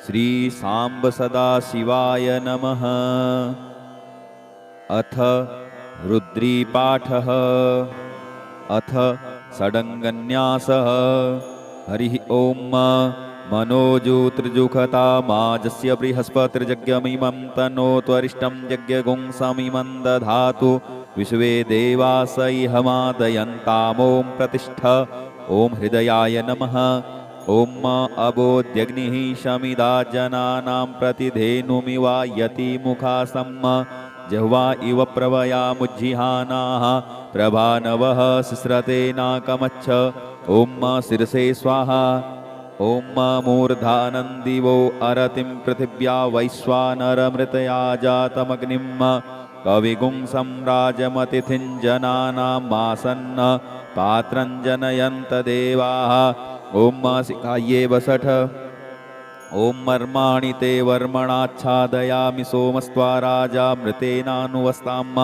श्री सांब सदाशिवाय नमः। अथ रुद्रीपाठः। अथ षडङ्गन्यासः। हरिः ॐ मनोजूतृजुखता माजस्य बृहस्पतिर्यज्ञमिमं तनोत्वरिष्टं यज्ञगुं समिमं दधातु विश्वे देवासैहमादयन्तामों प्रतिष्ठ। ॐ हृदयाय नमः। ॐ अबोध्यग्निः शमिदा जनानां प्रतिधेनुमिवायति मुखासम् जह्वा इव प्रवयामुज्जिहानाः प्रभानवः सिस्रते नाकमच्छ। ॐ शिरसे स्वाहा। ॐ मूर्धानन्दिवो अरतिं पृथिव्या वैश्वानरमृतया जातमग्निं कविगुं सम्राजमतिथिं जनानामासन्न पात्रं जनयन्त देवाः। ॐ शिखायै वसठ। ॐ मर्माणि ते वर्मणाच्छादयामि सोमस्त्वा राजा मृतेनानुवस्ताम्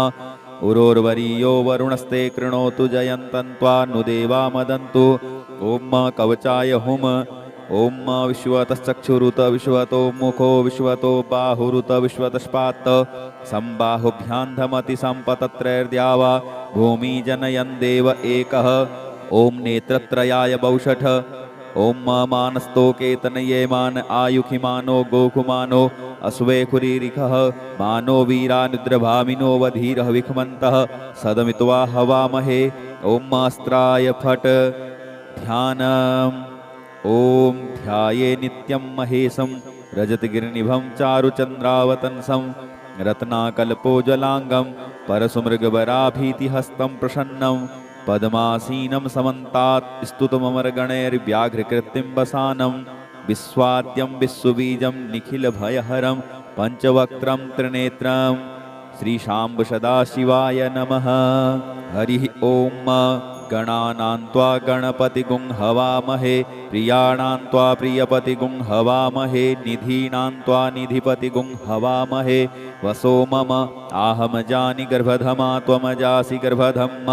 उरोर्वरीयो वरुणस्ते कृणोतु जयन्तन्त्वा नु देवा मदन्तु। ॐ कवचाय हुम। ॐ विश्वतश्चक्षुरुत विश्वतो मुखो विश्वतो बाहुरुत विश्वतश्पात् सम्बाहुभ्यान्धमति सम्पतत्रैर्द्यावा भूमि जनयन् देव एकः। ॐ नेत्रत्रयाय बौषठ। ॐ मानस्तोकेतनये मान आयुखिमानो गोकुमानो अश्वेखुरीरिखः मानो वीरानुद्रभामिनो वधीरः विखमन्तः सदमित्वा हवामहे। ॐ अस्त्राय फट् ध्यानम्। ॐ ध्याये नित्यं महेशं रजतगिरिनिभं चारुचन्द्रावतंसं रत्नाकल्पोज्ज्वलाङ्गं परशुमृगवराभीतिहस्तं प्रसन्नं पद्मासीनं समन्तात् स्तुतममरगणैर्व्याघ्रकृतिं वसानं विश्वाद्यं विश्वबीजं निखिलभयहरं पञ्चवक्त्रं त्रिनेत्रं श्रीशाम्ब सदाशिवाय नमः। हरिः ॐ गणानां त्वा गणपतिगुं हवामहे प्रियाणां त्वा प्रियपतिगुं हवामहे निधीनां त्वा निधिपतिगुं हवामहे। वसो मम आहमजानि गर्भधमा त्वमजासि गर्भधम्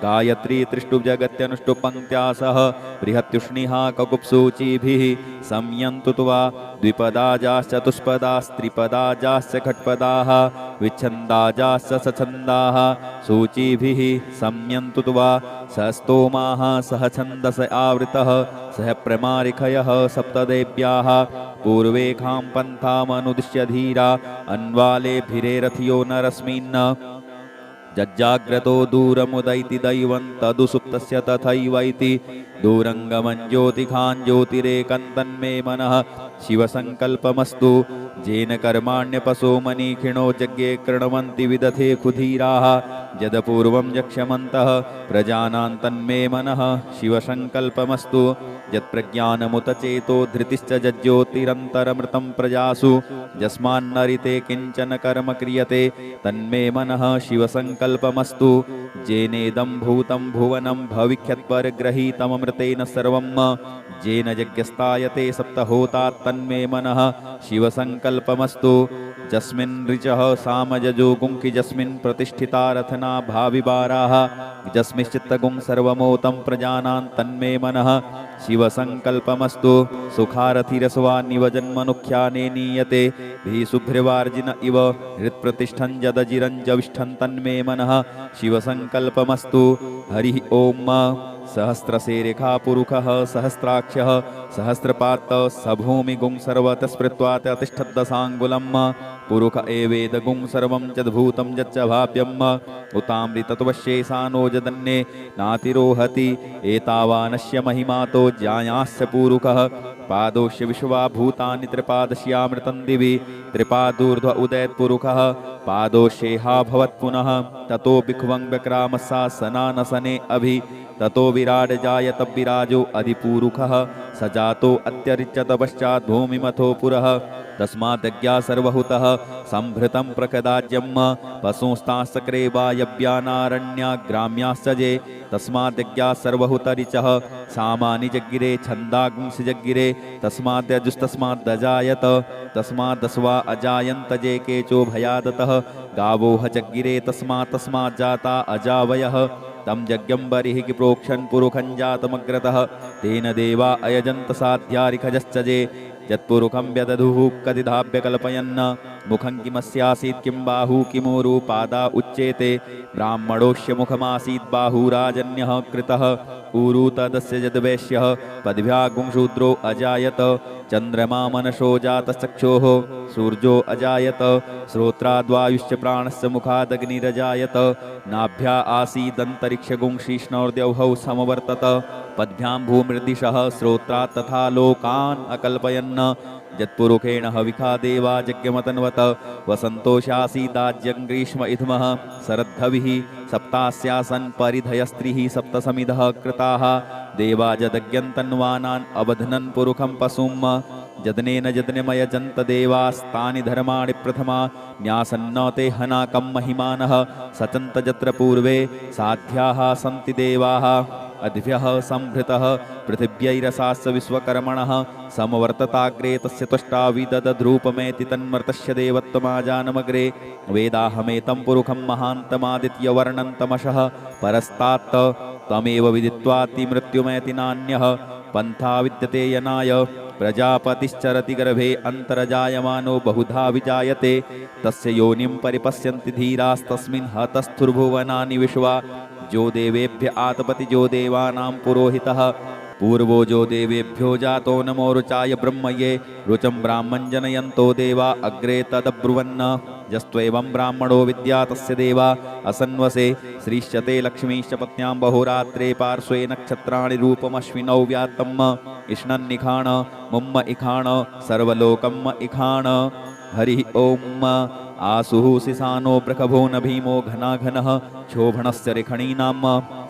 गायत्री त्रिष्टुजगत्यनुष्टुपङ्क्त्या सह बृहत्युष्णिहा ककुप्सूचिभिः संयन्तु त्वा द्विपदाजाश्चतुष्पदास्त्रिपदाजाश्च खट्पदाः विच्छन्दाजाश्च सछन्दाः सूचिभिः संयन्तु त्वा सस्तोमाः सह छन्दस आवृतः सह प्रमारिखयः सप्तदेव्याः पूर्वेखां पन्थामनुदिश्य धीरा अन्वालेभिरेरथियो नरस्मिन् जज्जाग्रतो दूरमुदैति दैवं तदुसुप्तस्य तथैवैति दूरङ्गमं ज्योतिखां ज्योतिरेकं तन्मे मनः शिवसङ्कल्पमस्तु। जेन कर्माण्यपशो मनीखिणो यज्ञे कृण्वन्ति विदथे खुधीराः यदपूर्वं यक्ष्यमन्तः प्रजानां तन्मे मनः शिवसङ्कल्पमस्तु। यत्प्रज्ञानमुत चेतो धृतिश्च जज्ज्योतिरन्तरमृतं प्रजासु यस्मान्नरिते किञ्चन कर्म क्रियते तन्मे मनः शिवसङ्कल्पमस्तु। जेनेदं भूतं भुवनं भविष्यत्परग्रहीतममृतेन सर्वं जेन यज्ञस्तायते सप्तहोता तन्मे मनः शिवसङ्कल्पमस्तु। जस्मिन् ऋचः सामजजोगुंकि जस्मिन् प्रतिष्ठिता रथना भाविबाराः जस्मिश्चित्तगुं सर्वमोतं प्रजानां तन्मे मनः शिवसङ्कल्पमस्तु। सुखारथिरस्वानिव जन्मनुख्याने नीयते भीशुभ्रवार्जिन इव हृत्प्रतिष्ठं जदजिरञ्जविष्ठं तन्मे मनः शिवसङ्कल्पमस्तु। हरिः ॐ सहस्रशेरेखा पुरुषः सहस्राक्षः सहस्रपात् सभूमिगुं सर्वतस्पृत्वा तिष्ठद्दशाङ्गुलं पुरुष एवेदगुं सर्वं यद्भूतं यच्च भाव्यम् उतामृतत्वशेषानो जदन्ये नातिरोहति एतावानस्य महिमातो ज्यायास्य पुरुषः पादोष्य विश्वाभूतानि त्रिपादस्यामृतं दिवि त्रिपादूर्ध्व उदयत्पुरुषः पादोष्येहा भवत्पुनः ततो बिख्वं व्यक्रामस्सा सनानसने अभि ततो विराड जायत विराजो अधिपूरुखः सजातो अत्यरिच्यत पश्चात् भूमिमथो पुरः तस्माद्यज्ञा सर्वहुतः संभृतं प्रकदाज्यं पशुंस्तांश्चक्रे वायव्यानारण्याग्राम्याश्च ये तस्माद्यज्ञा सर्वहुतरिचः सामानि जग्गिरे छन्दागुंसि जग्गिरे तस्माद्यजुस्तस्माद्दजायत तस्माद्दस्वा अजायन्त जे केचो भयादतः गावोह जग्गिरे तस्मात् जाता अजावयः तं यज्ञं बर्हिः प्रोक्षन् पुरुखं जातमग्रतः तेन देवा अयजन्त साध्यारिखजश्च ये यत्पुरुखं व्यदधुः कदिधाभ्य कल्पयन् मुखं किमस्यासीत् किं बाहु किमूरु पादा उच्येते ब्राह्मणोऽस्य मुखमासीत् बाहुराजन्यः कृतः ऊरु तदस्य यद्वैश्यः पद्भ्यागुंशूद्रो अजायत चन्द्रमा मनसो जातश्चक्षोः सूर्यो अजायत श्रोत्राद्वायुश्च प्राणस्य मुखादग्निरजायत नाभ्या आसीदन्तरिक्षगुंशिष्णोर्द्यौहौ समवर्तत पद्भ्यां भूमृदिशः श्रोत्रात् तथा लोकान् अकल्पयन् यत्पुरुषेण हविखा देवा यज्ञमतन्वत वसन्तोषासीदाज्यं ग्रीष्म इधमः शरद्धविः सप्तास्यासन् परिधयस्त्रिः सप्तसमिधः कृताः देवा जदज्ञन्तन्वानान् अबध्नन् पुरुखं पशुम् जदनेन जदनेमयजन्त देवास्तानि धर्माणि प्रथमा न्यासन्न ते हनाकं महिमानः सचन्त यत्र पूर्वे साध्याः सन्ति देवाः अद्भ्यः संभृतः पृथिव्यैरसास्य विश्वकर्मणः समवर्तताग्रे तस्य त्वष्टा विदधद्रूपमेति तन्मर्तस्य देवत्वमाजानमग्रे वेदाहमेतं पुरुखं महान्तमादित्यवर्णन्तमशः परस्तात् तमेव विदित्वाति मृत्युमेति नान्यः पन्था विद्यते यनाय प्रजापतिश्चरति गर्भे अन्तर्जायमानो बहुधा विजायते तस्य योनिं परिपश्यन्ति धीरास्तस्मिन् हतस्थुर्भुवनानि विश्वा जो देवेभ्य आतपति जो देवानां पुरोहितः पूर्वो जो देवेभ्यो जातो नमो रुचाय ब्रह्मये रुचं ब्राह्मं जनयन्तो देवा अग्रे तदब्रुवन् यस्त्वेवं ब्राह्मणो विद्या तस्य देवा असन्वसे श्रीश्चते लक्ष्मीश्च पत्न्यां बहुरात्रे पार्श्वे नक्षत्राणि रूपमश्विनौ व्यात्तम् इष्णन्निखाण मुम्म इखाण सर्वलोकम् इखाण हरि ओम आसुः सिसानो प्रखभो न भीमो घनाघनः क्षोभणस्य रेखणीनाम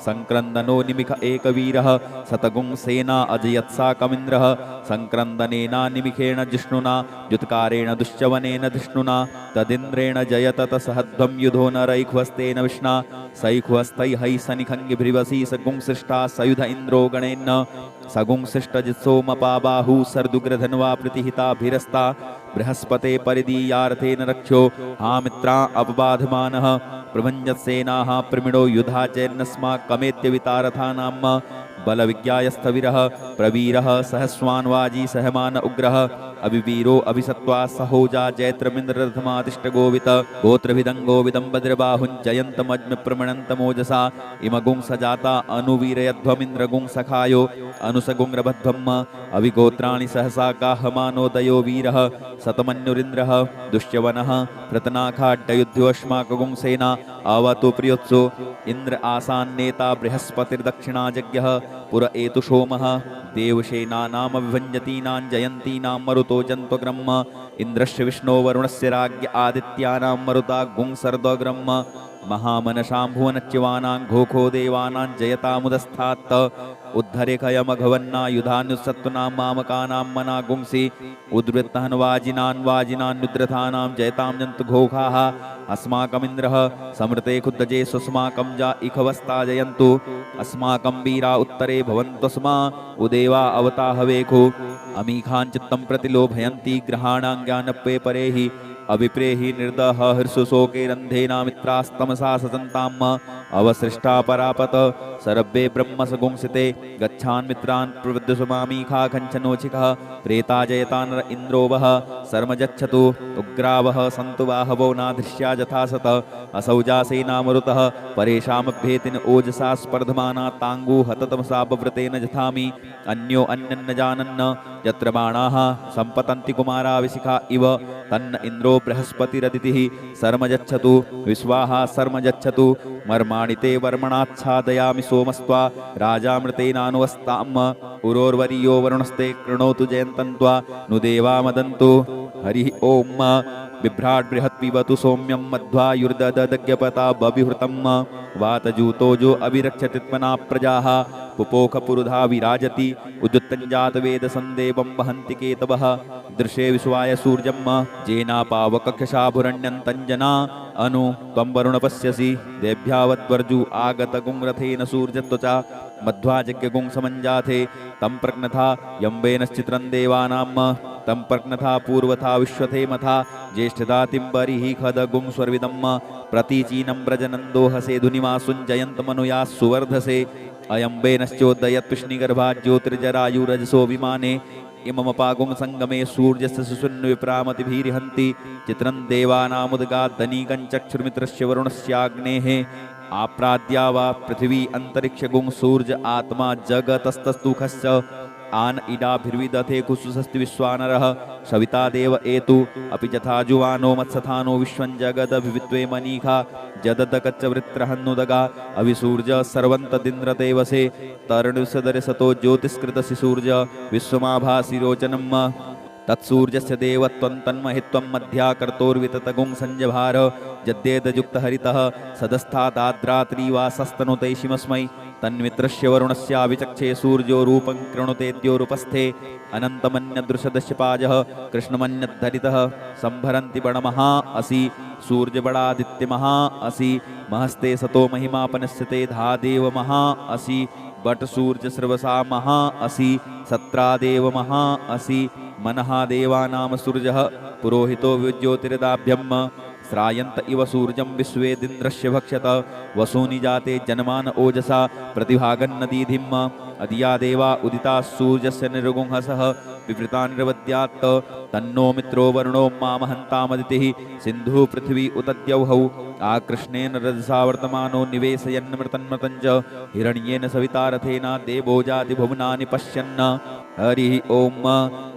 संक्रन्दनो निमिख एकवीरः शतगुं सेना अजयत्साकमिन्द्रः संक्रन्दनेना निमिखेण जिष्णुना द्युत्कारेण दुश्चवनेन धिष्णुना तदिन्द्रेण जयत तसहध्वं युधो न रैख्वस्तेन विष्णा सैख्वस्तैः सनिखङ्गिभ्रिवसी सगुंसृष्टा सयुध इन्द्रो गणेन सगुंसृष्टजित्सोमपाबाहु सर्दुग्रधन्वा प्रतिहिताभिरस्ता बृहस्पते परिदीयार्थेन रक्षो हामित्रा अपबाधमानः प्रभञ्जत्सेनाः प्रमिणो युधा चैर्नस्माकमेत्य वितारथानां बलविज्ञायस्थविरः प्रवीरः सहस्वान्वाजी सहमान उग्रः अभिवीरो अभिसत्वा सहोजा जैत्रमिन्द्ररथमातिष्ठगोवित गोत्रभिदङ्गो विदम्बद्रबाहुञ्जयन्तमज्ञ प्रमणन्तमोजसा इमगुं सजाता अनुवीरयध्वमिन्द्रगुं सखायो अनुसगुंरभध्वम् अभिगोत्राणि सहसा गाहमानोदयो वीरः शतमन्युरिन्द्रः दुश्यवनः प्रतनाखाड्डयुध्योऽश्माकगुं सेना आवतु प्रियोत्सो इन्द्र आसान्नेता बृहस्पतिर्दक्षिणाजज्ञः पुर एतु सोमः देवसेनानामभिभञ्जतीनां जयन्तीनां मरुतो जन्त्वग्रह्म इन्द्रस्य विष्णो वरुणस्य राज्ञ आदित्यानां मरुता गुंसर्दग्रह्म महामनसां भुवनच्यवानां घोखो देवानां जयतामुदस्थात् उद्धरेखयमघवन्नायुधान्युत्सत्तुनां मामकानां मना गुंसि उद्वृत्तहन्वाजिनान्वाजिनान्युद्रथानां जयतां जन्तु घोखाः अस्माकमिन्द्रः समृते खुद्दजे स्वस्माकं जा इखवस्ता जयन्तु अस्माकं वीरा उत्तरे भवन्तस्मा उदेवा अवता हवेखु अमीखाञ्चित्तं प्रतिलोभयन्ति ग्रहाणां ज्ञानप्ये परेहि अभिप्रेहि निर्दह हर्षशोके रन्धेना मित्रास्तमसा सतन्ताम् अवसृष्टा परापत सर्वे ब्रह्मसगुंसिते गच्छान् मित्रान् प्रवृद्धसुमामीखा कञ्चनोचिकः प्रेता जयतान् इन्द्रोवः सर्मजच्छतु उग्रावः सन्तु बाहवो नादृश्या यथा सत असौजासेनामरुतः परेषामभ्येतिन ओजसा स्पर्धमाना ताङ्गू हततमसा बव्रतेन जथामि अन्यो अन्यन्न जानन्न यत्र बाणाः सम्पतन्ति कुमाराविशिखा इव तन्न इन्द्रो बृहस्पतिरदितिः सर्मजच्छतु विश्वाः सर्मजच्छतु मर्माणि ते वर्मणाच्छादयामि सोमस्त्वा राजामृतेनानुवस्ताम् उरोर्वरीयो वरुणस्ते कृणोतु जयन्तन्त्वा नु देवा मदन्तु हरिः ओम बिभ्राट् बृहत्पिबतु सौम्यं मध्वायुर्ददज्ञपता बबिहृतं वातजूतो जो अभिरक्षतित्मना प्रजाः पुपोखपुरुधा विराजति उद्युत्तञ्जातवेदसन्देवं वहन्ति केतवः दृशे विश्वाय सूर्यं जेनापावकक्षशाभुरण्यन्तञ्जना अनु त्वं वरुण पश्यसि देभ्यावद्वर्जु आगतगुंरथेन सूर्यत्वचा मध्वाजज्ञगुं समञ्जाथे तं प्रज्ञथा यम्बेनश्चित्रं देवानां तं प्रज्ञथा पूर्वथा विश्वथेमथा ज्येष्ठदातिम्बरिः खदगुं स्वर्विदं प्रतीचीनं व्रजनन्दोहसे धुनिमासुञ्जयन्तमनुयाः सुवर्धसे अयम्बेनश्चोदयत्पुष्णिगर्भात् ज्योतिर्जरायुरजसो विमाने इममपागुं संगमे सूर्यस्य सुषुन्विप्रामतिभिर्हन्ति चित्रं देवानामुदगाद्धनीकं चक्षुर्मित्रस्य वरुणस्याग्नेः आप्राद्या वा पृथिवी अंतरिक्षगुं सूर्य आत्मा जगतस्तस्तुखस्य आन इडाभिर्विदथे कुसुसस्ति विश्वानरः सविता देव एतु अपि यथाजुवानो मत्सथानो विश्वं जगदभिविद्वे मनीखा जददकच्चवृत्रहन्नुदगा अविसूर्य सर्वन्तदिन्द्रदेवसे तरुणसदरसतो ज्योतिष्कृतसि सूर्य विश्वमाभासि रोचनम् तत्सूर्यस्य देवत्वं तन्महित्वं मध्याकर्तोर्विततगुं संजभार यद्येदयुक्तहरितः सदस्तादाद्रात्रिवासस्तनुतैषिमस्मै तन्मित्रस्य वरुणस्याविचक्षे सूर्यो रूपं कृणुतेद्योरुपस्थे अनन्तमन्यदृशदशपाजः कृष्णमन्यद्धरितः संभरन्ति बणमहा असि सूर्यबडादित्यमहा असि महस्ते सतो महिमापनस्यते धादेव महा असि बट सूर्य सर्वसा महा असि सत्रादेव महा असि मनः देवानां सूर्यः पुरोहितो विज्योतिर्दाभ्यम् श्रायन्त इव सूर्यं विश्वेदिन्द्रस्य भक्षत वसूनि जाते जन्मान ओजसा प्रतिभागन्नदीधिम् अधिया देवा उदिता सूर्यस्य निर्गुंहसः विवृता निर्वद्यात् तन्नो मित्रो वरुणो मामहन्तामदितिः सिन्धुः पृथिवी उतद्यौहौ आकृष्णेन रजसा वर्तमानो निवेशयन्मृतन्मृतञ्च हिरण्येन सविता रथेन देवो जातिभुवनानि पश्यन् हरिः ॐ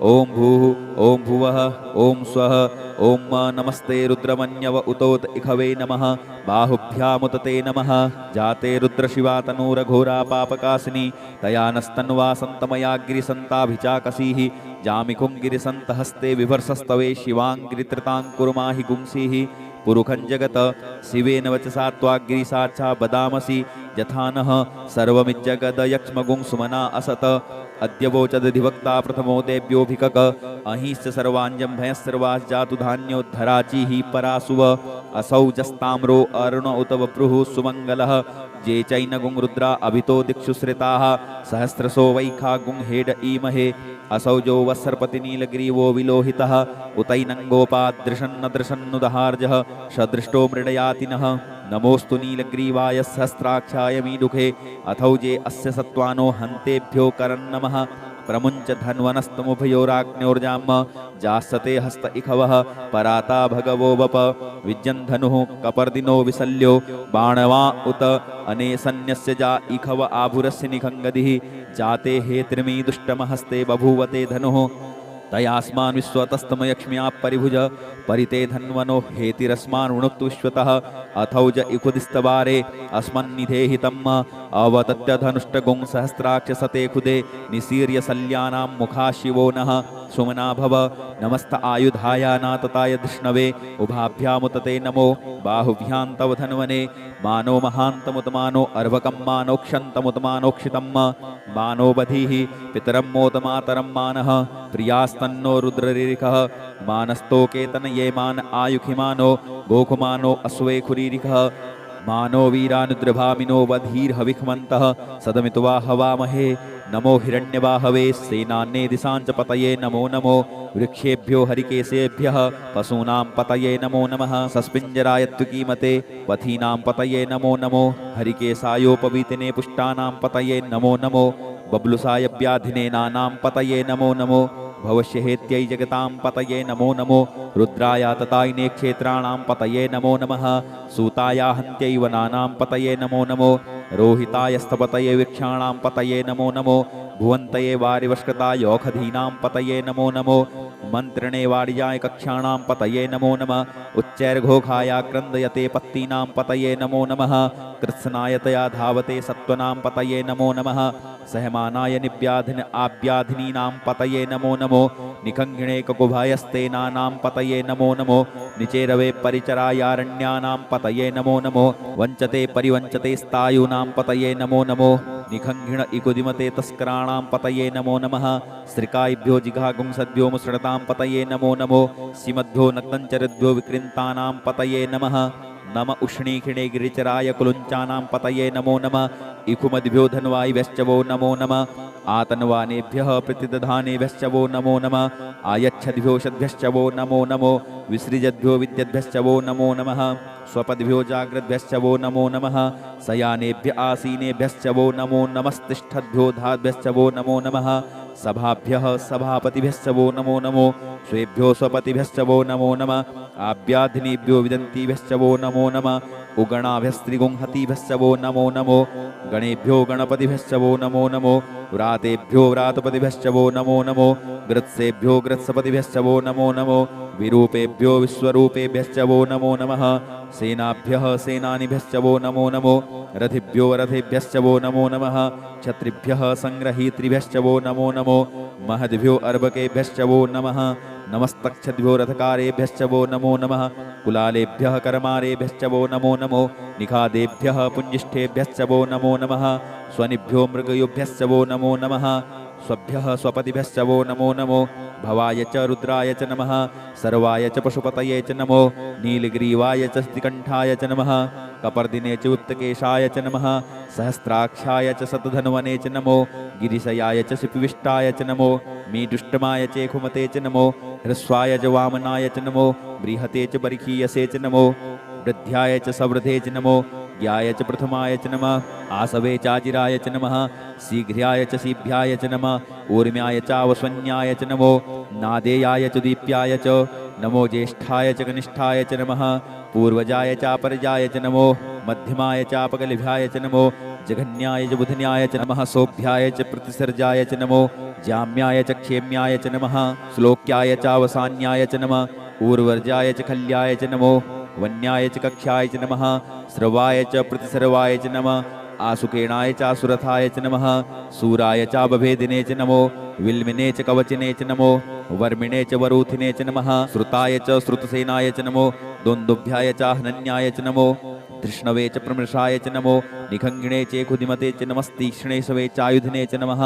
ॐ भूः ॐ भुवः ॐ स्वः ॐ नमस्ते रुद्रमन्यव उतोत इखवे नमः बाहुभ्यामुतते नमः जाते रुद्रशिवा तनूरघोरा पापकासिनी तया नस्तन्वा सन्तमयागिरिसन्ताभिचाकसीः जामिकुं गिरिसन्तहस्ते विभर्सस्तवे शिवाङ्गिरित्रताङ्कुर्माहि गुंसीः पुरुखं जगत शिवेन वचसा त्वाग्गिरिसाक्षा बदामसि यथा नः सर्वमिज्जगदयक्ष्मगुं सुमना असत अद्यवोचदधिवक्ता प्रथमो देव्योऽभिकक अहिश्च सर्वाञ्जं भयस्सर्वाश्जातु धान्योद्धराचिः परासुव असौ जस्ताम्रो अरुण उत वप्रुः सुमङ्गलः ये चैनगुं रुद्रा अभितो दिक्षु श्रिताः सहस्रसो वैखागुं हेड ईमहे असौ जो वत्सर्पतिनीलग्रीवो विलोहितः उतैनङ्गोपादृशन्नदृशन्नुदहार्जः सदृष्टो मृडयातिनः नमोस्तु नीलग्रीवाय सहस्राक्षाय मीडुखे अथौ जे अस्य सत्त्वानो हन्तेभ्यो करन्नमः प्रमुञ्च धन्वनस्तमुभयोराग्न्योर्जाम जासते हस्त इखवः पराता भगवो वप विज्यन्धनुः कपर्दिनो विसल्यो बाणवा उत अनेसन्यस्य जा इखव आभुरस्य निखङ्गदिः जाते हेत्रिमी दुष्टमहस्ते बभूवते धनुः तयास्मान् विश्वतस्तमयक्ष्म्या परिभुज परिते धन्वनो हेतिरस्मान् वृणुक्तु विश्वतः अथौज इखुदिस्तवारे अस्मन्निधेहितम् अवदत्य धनुष्टगुं सहस्राक्षसते खुदे निसीर्य सल्यानां मुखा शिवो नः सुमना भव नमस्त आयुधायानातताय धृष्णवे उभाभ्यामुतते नमो बाहुभ्यां तव धन्वने मानो महान्तमुतमानो अर्भकं मानोक्षन्तमुतमानोक्षितं मानो बधीः पितरं मोदमातरं मानः प्रियास्तन्नो रुद्ररिरिकः मानस्तोकेतन ये मान आयुखिमानो गोकुमानो अश्वे खुरीरिकः मानो वीरानुद्रभामिनो वधीर्हविखमन्तः सदमित्वा हवामहे नमो हिरण्यवाहवे सेनान्ये दिशाञ्च पतये नमो नमो वृक्षेभ्यो हरिकेशेभ्यः पशूनां पतये नमो नमः सस्पिञ्जराय त्वकीमते पथीनां पतये नमो नमो हरिकेशायोपवीतिने पुष्टानां पतये नमो नमो बब्लुसाय व्याधिने नानां पतये नमो नमो भवष्यहेत्यै जगतां पतये नमो नमो रुद्राय ततायिने क्षेत्राणां पतये नमो नमः सूताया हन्त्यै वनानां पतये नमो नमो रोहितायस्तपतये वृक्षाणां पतये नमो नमो भुवन्तये वारिवष्कृतायोखधीनां पतये नमो नमो मन्त्रिणे वाडियाय कक्षाणां पतये नमो नमः उच्चैर्घोषाय क्रन्दयते पत्तीनां पतये नमो नमः कृत्स्नायतया धावते सत्त्वनां पतये नमो नमः सहमानाय निव्याधिन आव्याधिनीनां पतये नमो नमो निखङ्गिणे ककुभायस्तेनानां पतये नमो नमो निचेरवे परिचरायारण्यानां पतये नमो नमो वञ्चते परिवञ्चते स्तायूनां पतये नमो नमो निखङ्गिण इकुदिमते तस्कराणां पतये नमो नमः श्रिकायभ्यो जिघागुंसद्भ्यो मुसृणतां पतये नमो नमो श्रीमद्भ्यो नक्तञ्चरद्भ्यो विकृन्तानां पतये नमः नम उष्णीखिणे गिरिचराय कुलुञ्चानां पतये नमो नमः इखुमद्भ्यो धन्वायिभ्यश्च वो नमो नमः आतन्वानेभ्यः प्रतिदधानेभ्यश्च वो नमो नमः आयच्छद्भ्यो षद्भ्यश्च वो नमो नमो विसृजद्भ्यो विद्यद्भ्यश्च वो नमो नमः स्वपद्भ्यो जाग्रद्भ्यश्च वो नमो नमः शयानेभ्य आसीनेभ्यश्च वो नमो नमस्तिष्ठद्भ्यो धाद्भ्यश्च वो नमो नमः सभाभ्यः सभापतिभ्यश्च वो नमो नमो स्वेभ्यो स्वपतिभ्यश्च वो नमो नमः आभ्याधिनीभ्यो विदन्तीभ्यश्च वो नमो नमः उगणाभ्यस्त्रिगुंहतीभ्यश्च वो नमो नमो गणेभ्यो गणपतिभ्यश्च वो नमो नमो व्रातेभ्यो व्रातपतिभ्यश्च वो नमो नमो ग्रत्सेभ्यो ग्रत्सपतिभ्यश्च वो नमो नमो विरूपेभ्यो विश्वरूपेभ्यश्च वो नमो नमः सेनाभ्यः सेनानिभ्यश्च वो नमो नमो रथिभ्यो रथेभ्यश्च वो नमो नमः क्षत्रिभ्यः संग्रहीत्रिभ्यश्च वो नमो नमो महद्भ्यो अर्भकेभ्यश्च वो नमः नमस्तक्षद्भ्यो रथकारेभ्यश्च वो नमो नमः कुलालेभ्यः करमारेभ्यश्च वो नमो नमो निखादेभ्यः पुञ्जिष्ठेभ्यश्च वो नमो नमः स्वनिभ्यो मृगयोभ्यश्च वो नमो नमः स्वभ्यः स्वपतिभ्यश्च वो नमो नमो भवाय च रुद्राय च नमः सर्वाय च पशुपतये च नमो नीलग्रीवाय च स्थिकण्ठाय च नमः कपर्दिने च उत्तकेशाय च नमः सहस्राक्षाय च शतधन्वने च नमो गिरिशयाय च शिपिविष्टाय च नमो मीडुष्टमाय च खुमते च नमो ह्रस्वाय च वामनाय च नमो बृहते च बर्हीयसे च नमो वृद्ध्याय च सवृधे च नमो ज्ञाय च प्रथमाय च नमः आसवे चाजिराय च नमः शीघ्र्याय च शीभ्याय च नमः ऊर्म्याय चावस्वन्याय च नमो नादेयाय च दीप्याय च नमो ज्येष्ठाय च कनिष्ठाय च नमः पूर्वजाय चापरजाय च नमो मध्यमाय चापगलिभ्याय च नमो जघन्याय च बुधन्याय च नमः सोभ्याय च प्रतिसर्जाय च नमो जाम्याय च क्षेम्याय च नमः श्लोक्याय चावसान्याय च नमः ऊर्वर्जाय च खल्याय च नमो वन्याय च कक्ष्याय च नमः स्रवाय च प्रतिसर्वाय च नमः आसुकेणाय चासुरथाय च नमः सूराय चाबभेदिने च नमो विल्मिने च कवचिने च नमो वर्मिणे च वरूथिने च नमः श्रुताय च श्रुतसेनाय च नमो दोन्दुभ्याय चाहनन्याय च नमो धृष्णवे च प्रमृषाय च नमो निखङ्गिणे चेखुदिमते च नमस्तीक्ष्णे सवे चायुधिने च नमः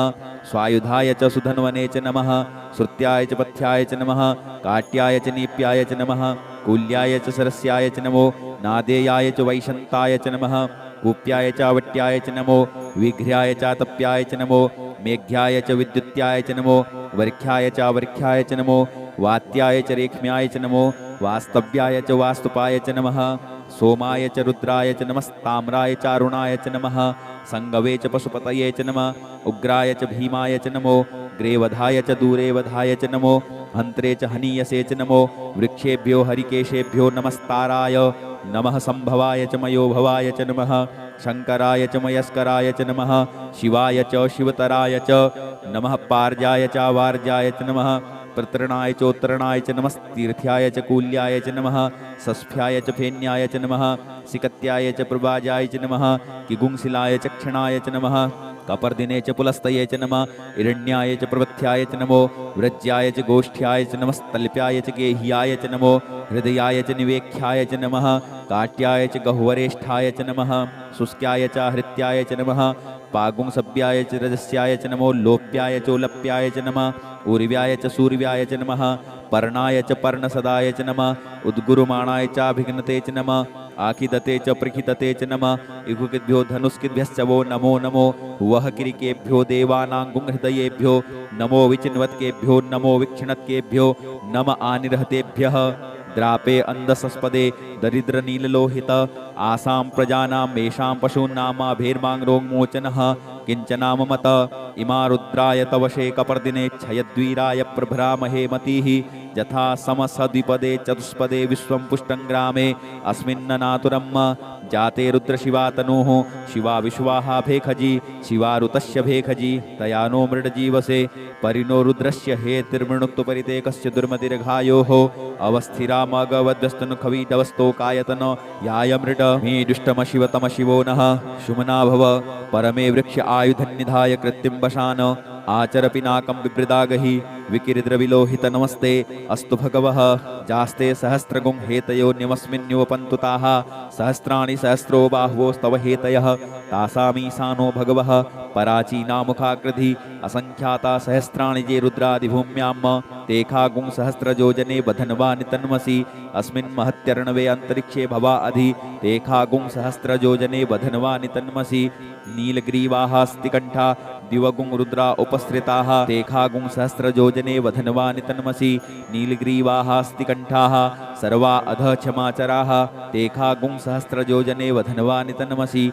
स्वायुधाय च सुधन्वने च नमः श्रुत्याय च पथ्याय च नमः काट्याय च नीप्याय च नमः कूल्याय च सरस्याय च नमो नादेयाय च वैशन्ताय च नमः कूप्याय च वट्याय च नमो विघ्र्याय च तप्याय च नमो मेघ्याय च विद्युत्याय च नमो वर्ख्याय च वर्ख्याय च नमो वात्याय च रेक्ष्म्याय च नमो वास्तव्याय च वास्तुपाय च नमः सोमाय च रुद्राय च नमस्ताम्राय च अरुणाय च नमः संगवे च पशुपतये च नमः उग्राय च भीमाय च नमो ग्रेवधाय च दूरेवधाय च नमो हन्त्रे च हनीयसे च नमो वृक्षेभ्यो हरिकेशेभ्यो नमस्ताराय नमः संभवाय च मयोभवाय च नमः शंकराय च मयस्कराय च नमः शिवाय च शिवतराय च नमः पार्जाय च वार्जाय च नमः प्रतरणाय चोत्तरणाय च नमस्तीर्थ्याय च कूल्याय च नमः सस्फ्याय च फेन्याय च नमः सिकत्याय च प्रभाजाय च नमः किगुंसिलाय च क्षणाय च नमः कपर्दिने च पुलस्तये च नमः हिरण्याय च प्रवथ्याय च नमो व्रज्याय च गोष्ठ्याय च नमस्तल्प्याय च गेह्याय च नमो हृदयाय च निवेख्याय च नमः काट्याय च गह्वरेष्ठाय च नमः शुष्क्याय च हृत्याय च नमः पागुंसभ्याय च रजस्याय च नमो लोप्याय चोलप्याय च नमः ऊर्व्याय च सूर्व्याय च नमः पर्णाय च पर्णसदाय च नमः उद्गुरुमाणाय चाभिघ्नते च नमः आखिदते च प्रखिदते च नमः इगुकिद्भ्यो धनुष्किद्भ्यश्च वो नमो नमो वह किरिकेभ्यो देवानां गुंहृदयेभ्यो नमो विचिन्वत्केभ्यो नमो विक्षिणत्केभ्यो नम आनिर्हतेभ्यः द्रापे अंधसस्पदे दरिद्र नीललोहित आसां प्रजानां मेषां पशूनामाभेर्माङ्रोन्मोचनः किञ्चनाममत इमा रुद्राय तवशे कपर्दिने क्षयद्वीराय प्रभ्रामहे मतिः यथा समसद्विपदे चतुष्पदे विश्वं पुष्टं ग्रामे अस्मिन्ननातुरम् जाते रुद्रशिवा तनोः शिवा विश्वाहा भेखजी शिवारुतस्य भेखजी तया नो मृडजीवसे परिणो रुद्रस्य हे तिर्मृणुक्तपरितेकस्य दुर्मतिर्घायोः अवस्थिरामगवद्वस्तनुखवीडवस्तोकायतन याय मृड मे दुष्टमशिवतमशिवो नः शुमना भव परमे वृक्ष आयुधन्निधाय कृत्तिं वशान आचर पिनाकं बिभृदागहि विकिरिद्रविलोहित नमस्ते अस्तु भगवः जास्ते सहस्रगुं हेतयो न्यमस्मिन्युपन्तु ताः सहस्राणि सहस्रो बाह्वोस्तव हेतयः तासामीशानो भगवः पराचीनामुखाकृधि असंख्याता सहस्राणि जे रुद्रादिभूम्यां तेखागुं सहस्रजोजने बधन्वानि तन्मसि अस्मिन् महत्यर्णवे अन्तरिक्षे भवा अधि तेखागुं सहस्रजोजने बधन्वानि तन्मसि नीलग्रीवाः स्तिकण्ठा दिवगुं रुद्रा उपसृताः तेखागुं सहस्रजोजने वधन्वानि तन्मसि नीलग्रीवाः स्तिकण्ठाः सर्वा अधः क्षमाचराः तेखागुं सहस्रजोजने वधन्वानि तन्मसि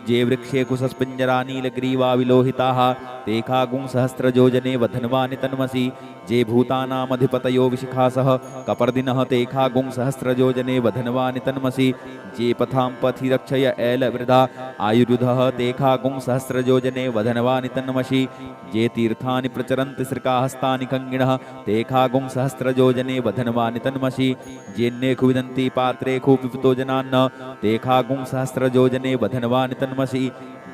जे वृक्षे कुशस्पिञ्जरा नीलग्रीवा विलोहिताः तेखागुं सहस्रजोजने वधन्वानि तन्मसि जे भूतानामधिपतयो विशिखासः कपर्दिनः तेखागुं सहस्रजोजने वधन्वानि तन्मसि जे पथां पथि रक्षय ऐलवृधा आयुरुधः तेखागुं सहस्रजोजने वधन्वानि तन्मसि जे तीर्थानि प्रचरन्ति श्रिकाहस्तानि खङ्गिणः तेखागुं सहस्रजोजने वधन्वानि तन्मसि जेन्नेखु विदन्ति पात्रेखु पिबतो जनान्न तेखागुं सहस्रजोजने वधन्वानि तन्मसि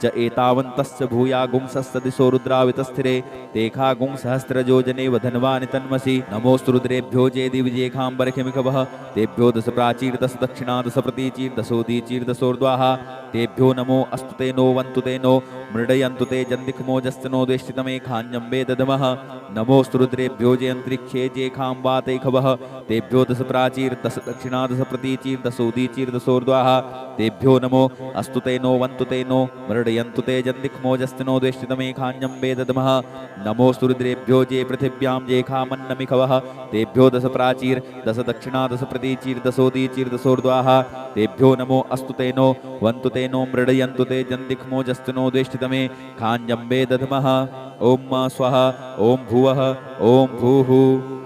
ज एतावन्तस्य भूयागुंसस्य दिशो रुद्रावितस्थिरे तेखागुं सहस्रजोजने वधन्वानि तन्मसि नमोऽस्तु रुद्रेभ्यो जे दिविजेखाम्बरखिमिकवः तेभ्यो दश प्राचीर दश दक्षिणा दश प्रतीचीर दशोदीचीर दशोर्ध्वाः तेभ्यो नमो अस्तु ते नो वन्तु ते नो मृडयन्तु ते जन्दिखमोजस्तनो द्वेष्टितमेखाञ्जम्बे ददमः नमोऽस्तु रुद्रेभ्यो जे अन्तरिक्षे जेखां वातैखवः तेभ्यो दश प्राचीर दश दक्षिणा दश प्रतीचीर दशोदीचीर दशोर्ध्वाः तेभ्यो नमो अस्तु ते नो वन्तु ते नो मृडयन्तु ते जन्दिखमोजस्तनो द्वेष्टितमेखाञ्जम्बे ददमः नमोऽस्तु रुद्रेभ्यो जे पृथिव्यां जेखामन्नमिखवः तेभ्यो दश प्राचीर दश दक्षिणा दश प्रतीचीर दशोदीचीर दशोर्ध्वाः तेभ्यो नमो अस्तु ते नो वन्तु ते नो मृडयन्तु ते जन्दिखमोजस्तनो द्वेष्टितमे खाञ्जम्बे दधमः ॐ स्वः ॐ भुवः ॐ भूः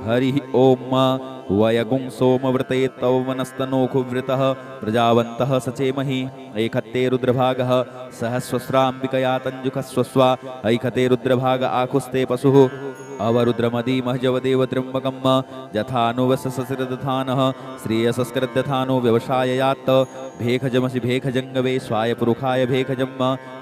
हरिः ॐ वयगुं सोमवृते तव वनस्तनोखुवृतः प्रजावन्तः सचेमहि ऐखते रुद्रभागः सहस्वस्राम्बिकया तञ्जुखस्वस्वा ऐखते रुद्रभाग आकुस्ते पशुः अवरुद्रमदीमहजवदेव त्र्यम्बकं यथानुवसससिरदधानः श्रेयसस्कृद्यथानो व्यवसाययात् भेखजमसि भेखजङ्गवे स्वायपुरुखाय भेखजं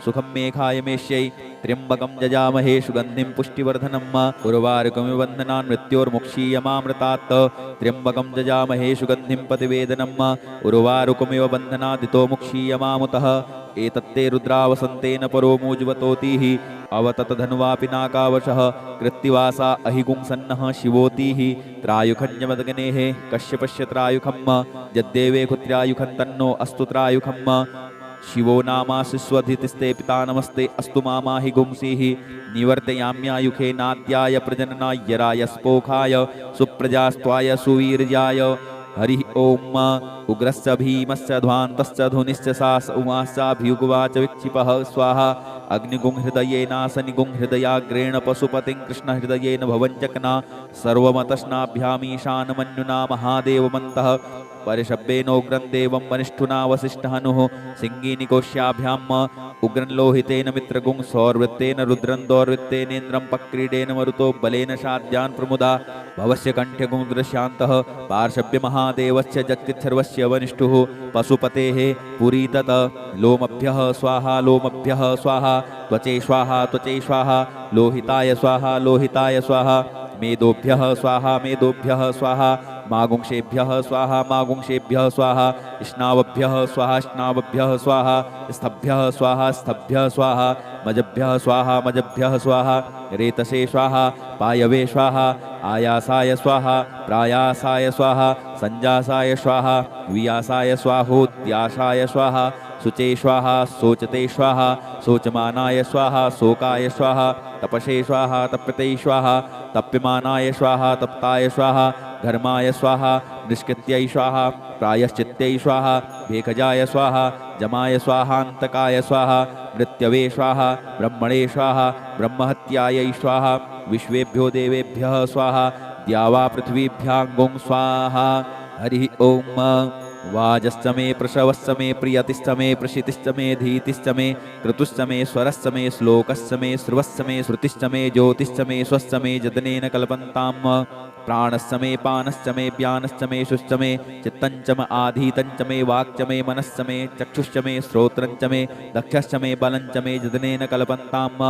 सुखं मेघाय मेष्यै त्र्यम्बकं जजामहे सुगन्धिं पुष्टिवर्धनम् उर्वारुकमिव वन्दनान् मृत्योर्मुक्षीयमामृतात् त्र्यम्बकं जजामहे सुगन्धिं प्रतिवेदनम् उर्वारुकमिव बन्धनादितो मुक्षीयमामुतः एतत्ते रुद्रावसन्तेन परो मूज्वतोतिः अवततधन्वा पिनाकावशः कृत्तिवासा अहिगुंसन्नः शिवोतिः त्रायुखञ्जमदग्नेः कश्यपश्य त्रायुखम् यद्देवे कुत्र्यायुखं तन्नो अस्तु त्रायुखम् शिवो नामाशिस्वधितिस्ते पिता नमस्ते अस्तु मामाहि गुंसीः निवर्तयाम्यायुखे नाद्याय प्रजननाय रायस्पोखाय सुप्रजास्त्वाय सुवीर्याय हरिः ॐ उग्रश्च भीमश्च ध्वान्तश्च धुनिश्च सास उमाश्चाभ्युगवाच विक्षिपः स्वाहा अग्निगुं हृदयेनासनिगुं हृदयाग्रेण पशुपतिं कृष्णहृदयेन भवञ्चकना सर्वमतश्नाभ्यामीशानमन्युना महादेवमन्तः परिशब्देनोग्रं देवं वनिष्ठुना वसिष्ठहनुः सिङ्गीनिकोश्याभ्याम् उग्रं लोहितेन मित्रगुं सौर्वृत्तेन रुद्रं दौर्वृत्तेनेन्द्रं पक्रीडेन मरुतो बलेन शाद्यान् प्रमुदा भवस्य कण्ठ्यगुं दृश्यान्तः पार्श्व्यमहादेवस्य जगत्सर्वस्य वनिष्ठुः पशुपतेः पुरीतत लोमभ्यः स्वाहा लोमभ्यः स्वाहा त्वचे स्वाहा लोहिताय स्वाहा मेदोभ्यः स्वाहा मागुंशेभ्यः स्वाहा स्नावभ्यः स्वाहा स्तभ्यः स्वाहा मजभ्यः स्वाहा रेतसे स्वाहा पायवे स्वाहा आयासाय स्वाहा प्रायासाय स्वाहा संजासाय स्वाहा वियासाय स्वाहोद्यासाय स्वाहा शुचे स्वाहा शोचते स्वाहा शोचमानाय स्वाहा शोकाय स्वाहा तपसे स्वाहा तप्यते स्वाहा तप्यमानाय स्वाहा तप्ताय स्वाहा धर्माय स्वाहा निष्कृत्यै स्वाहा प्रायश्चित्तै स्वाहा भेखजाय स्वाहा जमाय स्वाहान्तकाय स्वाहा मृत्यवे स्वाहा ब्रह्मणे स्वाहा ब्रह्महत्यायै स्वाहा विश्वेभ्यो देवेभ्यः स्वाहा द्यावा पृथ्वीभ्याङ्गुं स्वाहा हरिः ॐ वाजश्च मे प्रसवश्च मे प्रियतिश्च मे प्रशितिश्च मे धीतिश्च मे क्रतुश्च मे स्वरश्च मे श्लोकश्च मे श्रुवश्च मे श्रुतिश्च मे ज्योतिश्च मे स्वश्च मे जदनेन कल्पन्ताम् प्राणश्च मे पानश्च मे व्यानश्च मे शुश्च मे चित्तञ्च म आधीतञ्च मे वाक्च मे मनश्च मे चक्षुश्च मे श्रोत्रञ्च मे दक्षश्च मे बलञ्च मे जदनेन कल्पन्ताम्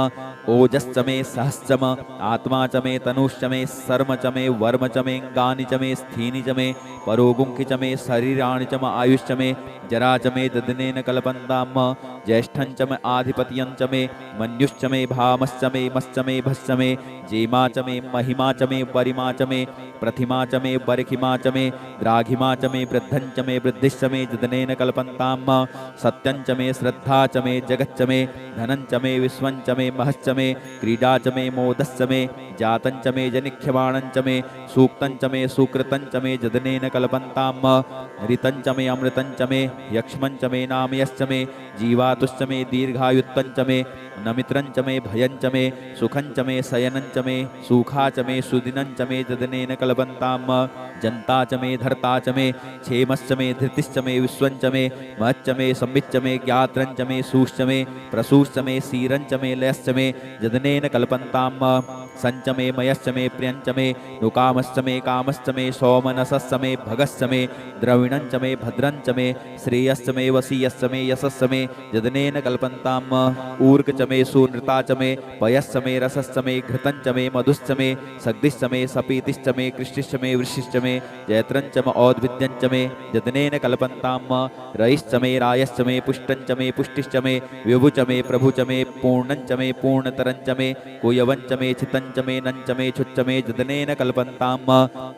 ओजश्च मे सहश्च म आत्मा च मे तनुश्च मे सर्म च मे वर्म च मे अङ्गानि च मे स्थीनि च मे परोगुंखि च मे शरीराणि च म आयुश्च मे जरा च मे ददनेन कल्पन्ताम् ज्येष्ठञ्च मे आधिपत्यञ्च मे मन्युश्च मे भामश्च मे मश्च मे भश्च मे जेमा च मे महिमा च मे वरिमा च मे प्रथिमा च मे बर्हिमा च मे द्राघिमा च मे वृद्धञ्च मे वृद्धिश्च मे जदनेन कल्पन्ताम् सत्यञ्च मे श्रद्धा च मे जगच्च मे धनञ्च मे विश्वञ्च मे महश्च मे क्रीडा च मे मोदश्च मे जातञ्च मे जनिख्यमाणञ्च मे सूक्तञ्च मे सुकृतञ्च मे जदनेन कल्पन्ताम् ऋतञ्च मे अमृतञ्च मे यक्ष्मञ्च मे नामयश्च मे जीवातुश्च मे दीर्घायुत्तञ्च मे नमित्रञ्च मे भयञ्च मे सुखञ्च मे शयनञ्च मे सुखा च मे सुदिनञ्च मे जदनेन कल्पन्ताम् जन्ता च मे धर्ता च मे क्षेमश्च मे धृतिश्च मे विश्वञ्च मे महच्च मे संविच्च मे ज्ञात्रञ्च मे सूश्च मे प्रसूश्च मे सीरञ्च मे लयश्च मे जदनेन कल्पन्ताम् सञ्च मे मयश्च मे प्रियञ्च मे नुकामश्च मे कामश्च मे सौमनसश्च मे भगश्च मे द्रविणञ्च मे भद्रञ्च मे श्रेयश्च मे वसीयश्च मे यशश्च मे जदनेन कल्पन्ताम् ऊर्क च मे सूनृता च मे पयश्च मे रसश्च मे घृतञ्च मे मधुश्च मे सग्धिश्च मे सपीतिश्च मे कृष्टिश्च मे वृषिश्च मे जैत्रञ्च म औद्भिद्यञ्च मे जदनेन कल्पन्ताम् रयिश्च मे रायश्च मे पुष्टञ्च मे पुष्टिश्च मे विभुच मे प्रभुच मे पूर्णञ्च मे पूर्णतरञ्च मे कुयवञ्च मे चितञ्च मे नञ्च मे छुच्च मे जदनेन कल्पन्ताम्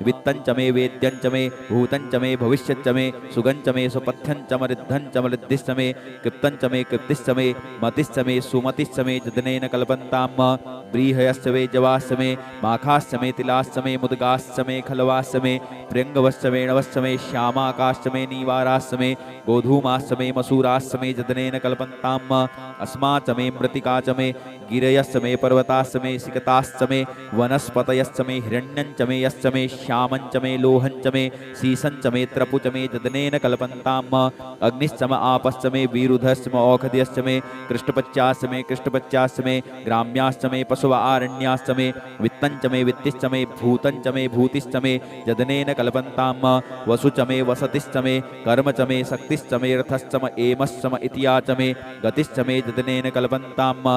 वित्तञ्च मे वेद्यञ्च मे भूतञ्च मे भविष्यच्च मे सुगञ्च मे सुपथ्यञ्च मृद्धञ्च मृद्धिश्च मे कृप्तञ्च मे कृप्तिश्च मे मतिश्च मे सुमतिश्च मे जदनेन कल्पन्ताम् व्रीहयश्च मे जवाश्च मे माखाश्च मे तिलाश्च मे मुद्गाश्च मे खलवाश्च मे प्रियङ्गवश्च मे णवश्च मे श्यामाकाश्च मे नीवाराश्च मे गोधूमाश्च मे मसूराश्च मे जदनेन कल्पन्ताम् अस्माच्च मे मृत्तिका च मे गिरयश्च मे पर्वताश्च मे सिकताश्च मे वनस्पतयश्च मे हिरण्यञ्च मे यश्च मे श्यामञ्च मे लोहञ्च मे शीसञ्च मे त्रपुच मे जदनेन कल्पन्ताम् अग्निश्च म आपश्च मे वीरुधश्च म औषधयश्च मे कृष्टपच्याश्च मे कृष्टपच्याश्च मे ग्राम्याश्च मे पशुव आरण्याश्च मे वित्तञ्च मे वित्तिश्च मे भूतञ्च मे भूतिश्च मे जदनेन कल्पन्ताम् वसु च मे वसतिश्च मे कर्म च मे शक्तिश्च मे रथश्च म एमश्च म इतिया च मे गतिश्च मे जदनेन कल्पन्ताम्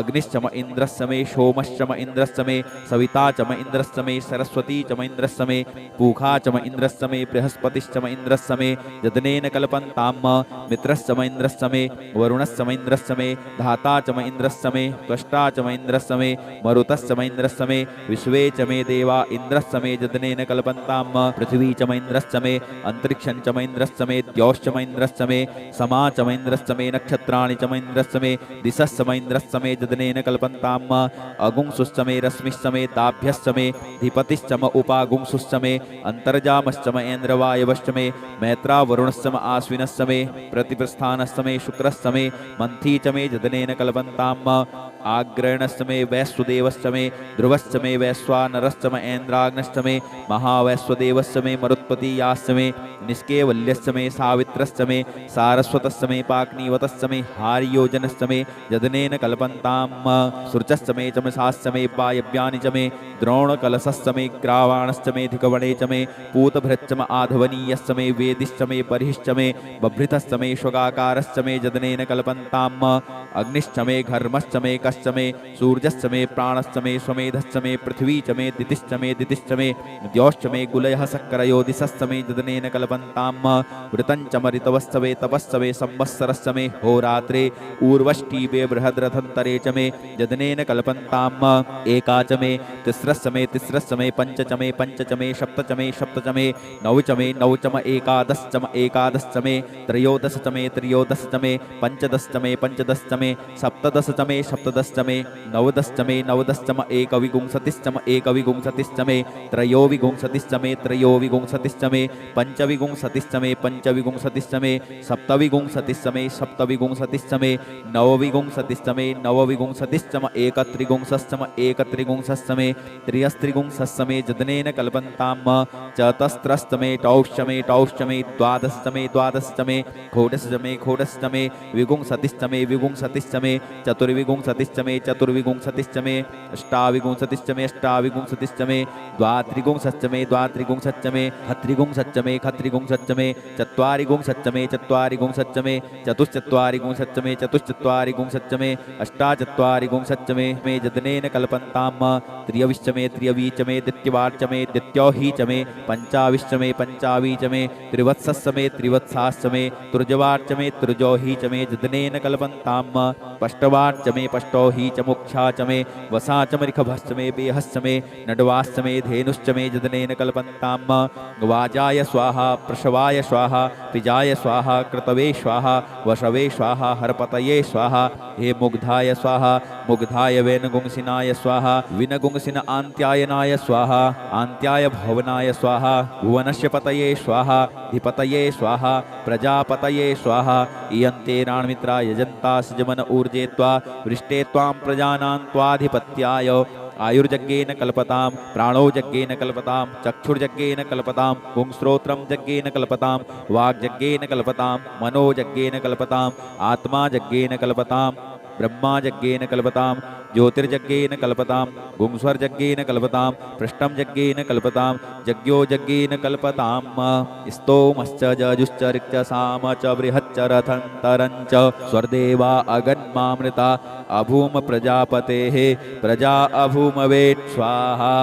अग्निश्च म इन्द्रश्च मे सोमश्च म इन्द्रश्च मे सविता च म इन्द्रश्च मे सरस्वती च म इन्द्रश्च मे पूखा च म इन्द्रश्च मे बृहस्पतिश्च म इन्द्रश्च मे जदनेन कल्पन्ताम् मित्रश्च म इन्द्रश्च मे वरुणश्च म इन्द्रश्च मे धाता च म इन्द्रश्च मे त्वष्टा च म इन्द्रश्च मे मरुतश्च म इन्द्रश्च मे विश्वे च मे देवा इन्द्रश्च मे जदनेन कल्पन्ताम् पृथिवी च म इन्द्रश्च मे अन्तरिक्षं च म इन्द्रश्च मे द्यौश्च म इन्द्रश्च मे समा च म इन्द्रश्च मे नक्षत्राणि च म इन्द्रश्च मे दिशश्च म इन्द्रश्च मे जदनेन कल्पन्ताम् अगुंसुश्च मे रश्मिश्च मे ताभ्यश्च मे धिपतिश्च म उपागुंसुश्च मे अन्तर्जामश्च म ऐन्द्रवायवश्च मे मैत्रा वरुणश्च म आश्विनश्च मे प्रतिप्रस्थानश्च मे शुक्रश्च मे मन्थी च मे जदनेन कल्पन्ताम् आग्रयणश्च मे वैश्वदेवश्च मे ध्रुवश्च मे वैश्वानरश्च म ऐन्द्राग्नश्च मे महावैश्वदेवश्च मे मरुत्पतीयाश्च मे निष्केवल्यश्च मे सावित्रश्च मे सारस्वतश्च मे पाक्नीवतश्च मे हार्योजनश्च मे जदनेन कल्पन्ताम् सृचश्च मे चमसाश्च मे वायव्यानि च मे द्रोणकलशश्च मे ग्रावाणश्च मे धिकवणे च मे पूतभृच्च म आधवनीयश्च मे वेदिश्च मे बर्हिश्च मे बभृतश्च मे श्वगाकारश्च मे जदनेन कल्पन्ताम् अग्निश्च मे घर्मश्च मे कश्च मे सूर्यश्च मे प्राणश्च मे स्वमेधश्च मे पृथ्वी च मे दितिश्च मे दितिश्च मे द्यौश्च मे गुलयः शक्करयो दिशश्च मे जदनेन कल्पन्ताम् वृतञ्च म ऋतवश्च मे तपश्च मे संवत्सरश्च मे होरात्रे ऊर्वष्टिवे बृहद्रथन्तरे च मे जदनेन कल्पन्ताम् एका च मे तिस्रश्च मे तिस्रश्च मे पञ्च च मे पञ्च च मे सप्त च मे सप्त च मे नव च मे नव च म एकादश्च म एकादश्च मे त्रयोदश च मे त्रयोदश च मे पञ्चदश्च मे पञ्चदश्च मे सप्तदश च मे सप्तदश्च मे नवदश्च मे नवदश्च म एकविंशतिश्च म एकविंशतिश्च मे त्रयोविंशतिश्च मे त्रयोविंशतिश्च मे पञ्चविंशतिश्च मे पञ्चविंशतिश्च मे सप्तविंशतिश्च मे सप्तविंशतिश्च मे नवविंशतिश्च मे नवविंशतिश्च म एकत्रिंशश्च म एकत्रिंशश्च मे त्र्यस्त्रिंशश्च मे जदनेन कल्पन्ताम् चतस्रश्च मे टौश्च मे टौश्च मे द्वादशश्च मे द्वादशश्च मे षोडशश्च मे षोडशश्च मे विंशतिश्च मे विंशतिश्च मे चतुर्विंशतिश्च विंशतिश्च मे चतुर्विंशतिश्च मे अष्टाविंशतिश्च मे अष्टाविंशतिश्च मे द्वात्रिंशच्च मे द्वात्रिंशच्च मे खत्रिंशच्च मे खत्रिंशच्च मे चत्वारिंशच्च मे चत्वारिंशच्च मे चतुश्चत्वारिंशच्च मे चतुश्चत्वारिंशच्च मे अष्टाचत्वारिंशच्च मे जदनेन कल्पन्ताम् त्र्यविश्च मे त्र्यवीच मे द्वितीयवार्च मे द्वितीयोहि च मे पंचाविश्च मे पंचावीच मे त्रिवत्सस्य मे त्रिवत्साश्च मे तुर्जवार्च मे तुर्जोहि च मे जदनेन कल्पन्ताम् पष्टवार्च मे पष्टोहि च मोक्षा च मे वसा च मे ऋखभश्च मे बेहश्च मे नडवाश्च मे धेनुश्च मे जदनेन कल्पन्ताम् वाजाय स्वाहा प्रशवाय स्वाहा पिजाय स्वाहा कृतवे स्वाहा वशवे स्वाहा हरपतये स्वाहा हे मुग्धाय स्वाहा मुग्धाय वेनगुंसिनाय स्वाहा विनगुंसिन आन्त्यायनाय स्वाहा आन्त्याय भवनाय स्वाहा भुवनस्य पतये स्वाहा धिपतये स्वाहा प्रजापतये स्वाहा इयन्ते राणमित्रा यजन्ता सजमन ऊर्जे त्वा वृष्टे त्वां प्रजानां त्वाधिपत्याय आयुर्जज्ञेन कल्पतां प्राणो यज्ञेन कल्पतां चक्षुर्यज्ञेन कल्पतां पुंस्रोत्रं यज्ञेन कल्पतां वाग्यज्ञेन कल्पतां मनो यज्ञेन कल्पतां आत्मा यज्ञेन कल्पतां ब्रह्मा यज्ञेन कल्पतां ज्योतिर्यज्ञेन कल्पतां गुंस्वर्यज्ञेन कल्पतां पृष्ठं यज्ञेन कल्पतां यज्ञो यज्ञेन कल्पतां स्तोमश्च जजुश्च ऋक्च साम च बृहच्च रथन्तरञ्च स्वर्देवा अगन्मामृता अभूम प्रजापतेः प्रजा अभूमवेत् स्वाहा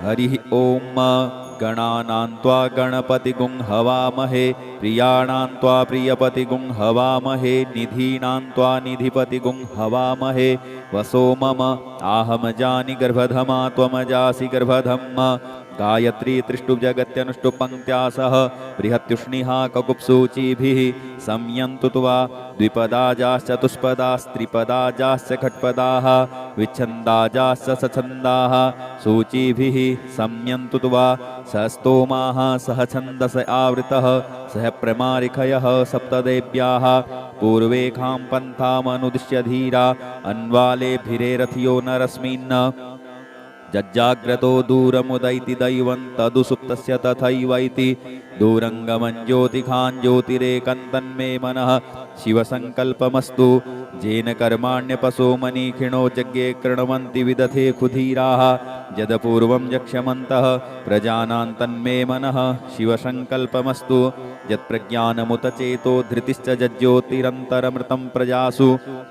हरिः ओम गणानां त्वा गणपतिगुं हवामहे प्रियाणां त्वा प्रियपतिगुं हवामहे निधीनां त्वा निधिपतिगुं हवामहे वसो मम आहमजानि गर्भधमा त्वमजासि गर्भधम् गायत्री त्रिष्टुप्जगत्यनुष्टुप् पङ्क्त्या सह बृहत्युष्णिहा ककुप्सूचिभिः संयन्तु त्वा द्विपदाजाश्च चतुष्पदास्त्रिपदाजाश्च खट्पदाः विच्छन्दाजाश्च सछन्दाः सूचिभिः संयन्तु त्वा सहस्तोमाः सह छन्दस आवृतः सह प्रमारिखयः सप्तदेव्याः पूर्वेखां पन्थामनुदिश्य धीरा अन्वालेभिरेरथियो नरस्मिन् जज्जाग्रतो दूरमुदैति दैवं तदुसुप्तस्य तथैवैति दूरङ्गमं ज्योतिखान् ज्योतिरेकन्तन्मे मनः शिवसङ्कल्पमस्तु जेन कर्माण्यपशो मनीखिणो यज्ञे कृण्वन्ति विदथे खुधीराः यदपूर्वं यक्ष्यमन्तः प्रजानां तन्मे मनः शिवसङ्कल्पमस्तु यत्प्रज्ञानमुत चेतो धृतिश्च जज्ज्योतिरन्तरमृतं प्रजासु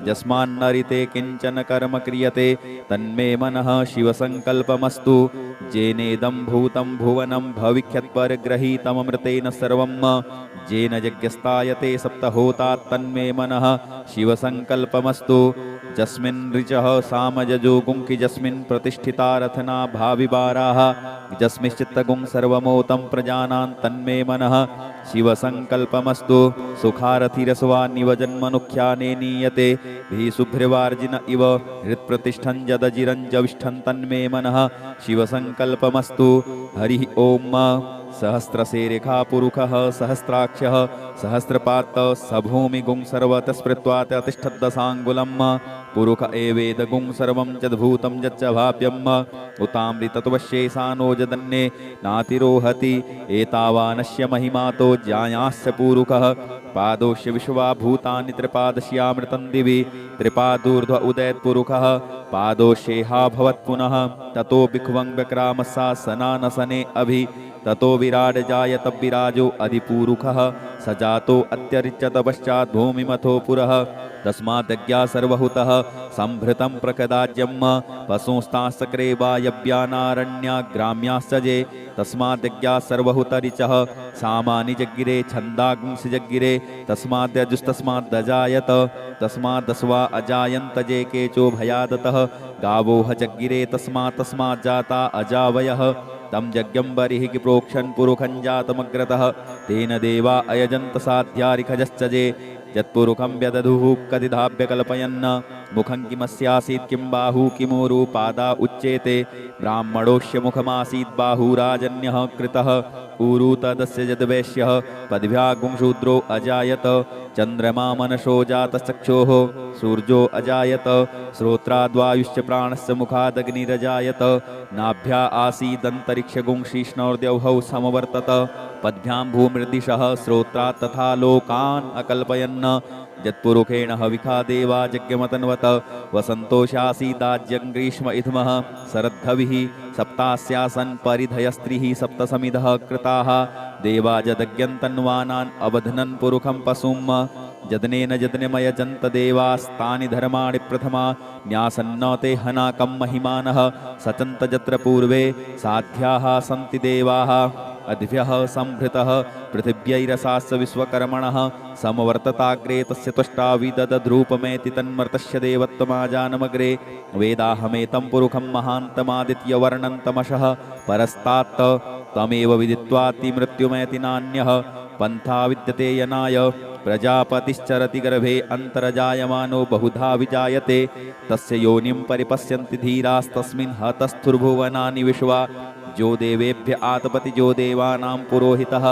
यस्मान्नरिते किञ्चन कर्म क्रियते तन्मे मनः शिवसङ्कल्पमस्तु जेनेदं भूतं भुवनं भविष्यत्परिग्रहीतममृतेन सर्वं जेन यज्ञस्तायते सप्तहोता तन्मे मनः शिवसङ्कल्पमस्तु जस्मिन् ऋचः सामजजो गुंकि जस्मिन् प्रतिष्ठिता रथना भाविबाराः जस्मिश्चित्तगुं सर्वमोतं प्रजानां तन्मे मनः शिवसङ्कल्पमस्तु सुखारथिरसवा निवजन्मनुख्याने नीयते भीशुभ्रवार्जिन इव हृत्प्रतिष्ठं जदजिरञ्जविष्ठं तन्मे मनः शिवसङ्कल्पमस्तु हरिः ओम सहस्रशेरेखा पुरुषः सहस्राक्षः सहस्रपात सभूमिगुं सर्वतस्पृत्वात् अतिष्ठद्दशाङ्गुलम् पुरुष एवेदगुं सर्वं यद्भूतं यच्च भाव्यम् उतामृतत्वशेषानो जदन्ये नातिरोहति एतावानस्य महिमातो ज्यायाश्च पुरुषः पादोश्य विश्वा भूतानि त्रिपादस्यामृतं दिवि त्रिपादूर्ध्व उदयत्पुरुषः पादोश्येहा भवत् पुनः ततो बिख्वं व्यक्रामस्सा सनानसने अभि ततो विराड जायत विराजो अधिपूरुखः स जातो अत्यरिच्यत पश्चात् भूमिमथो पुरः तस्माद्यज्ञा सर्वहुतः संभृतं प्रकदाज्यम् पशुंस्तांश्चक्रे वायव्यानारण्याग्राम्याश्च ये तस्माद्यज्ञा सर्वहुतरिचः सामानि जग्गिरे छन्दागुंसि जग्गिरे तस्माद्यजुस्तस्माद्दजायत तस्माद्दस्वा अजायन्त जे केचो भयादतः गावोह जग्गिरे तस्मात् अजावयः तं यज्ञं बर्हिः प्रोक्षन् पुरुखं जातमग्रतः तेन देवा अयजन्त साध्यारिखजश्च ये यत्पुरुखं व्यदधुः कदिधाभ्यकल्पयन् मुखं किमस्यासीत् किं बाहू किमूरु पादा उच्येते ब्राह्मणोऽस्य मुखमासीत् बाहुराजन्यः कृतः ऊरु तदस्य यद्वैश्यः पद्भ्यागुंशूद्रो अजायत चन्द्रमा मनसो जातश्चक्षोः सूर्यो अजायत श्रोत्राद्वायुश्च प्राणस्य मुखादग्निरजायत नाभ्या आसीदन्तरिक्षगुंशीष्णोर्द्यौहौ समवर्तत पद्भ्यां भूमृदिशः श्रोत्रात् तथा लोकान् अकल्पयन् यत्पुरुषेण हविखा देवा यज्ञमतन्वत वसन्तोषासीदाज्यं ग्रीष्म इधमः शरद्धविः सप्तास्यासन् परिधयस्त्रिः सप्तसमिधः कृताः देवा यदज्ञन्तन्वानान् अवध्नन् पुरुखं पशुं जदनेन जदनेमयजन्त देवास्तानि धर्माणि प्रथमा न्यासन्न ते हनाकं महिमानः सचन्त यत्र पूर्वे साध्याः सन्ति देवाः अद्भ्यः संभृतः पृथिव्यैरसास्य विश्वकर्मणः समवर्तताग्रे तस्य त्वष्टा विदधद्रूपमेति तन्मर्तस्य देवत्वमाजानमग्रे वेदाहमेतं पुरुखं महान्तमादित्यवर्णन्तमशः परस्तात् तमेव विदित्वातिमृत्युमेति नान्यः पन्था विद्यते यनाय प्रजापतिश्चरति गर्भे अन्तर्जायमानो बहुधा विजायते तस्य योनिं परिपश्यन्ति धीरास्तस्मिन् हतस्थुर्भुवनानि विश्वा जो देवेभ्य आतपति जो देवानां पुरोहितः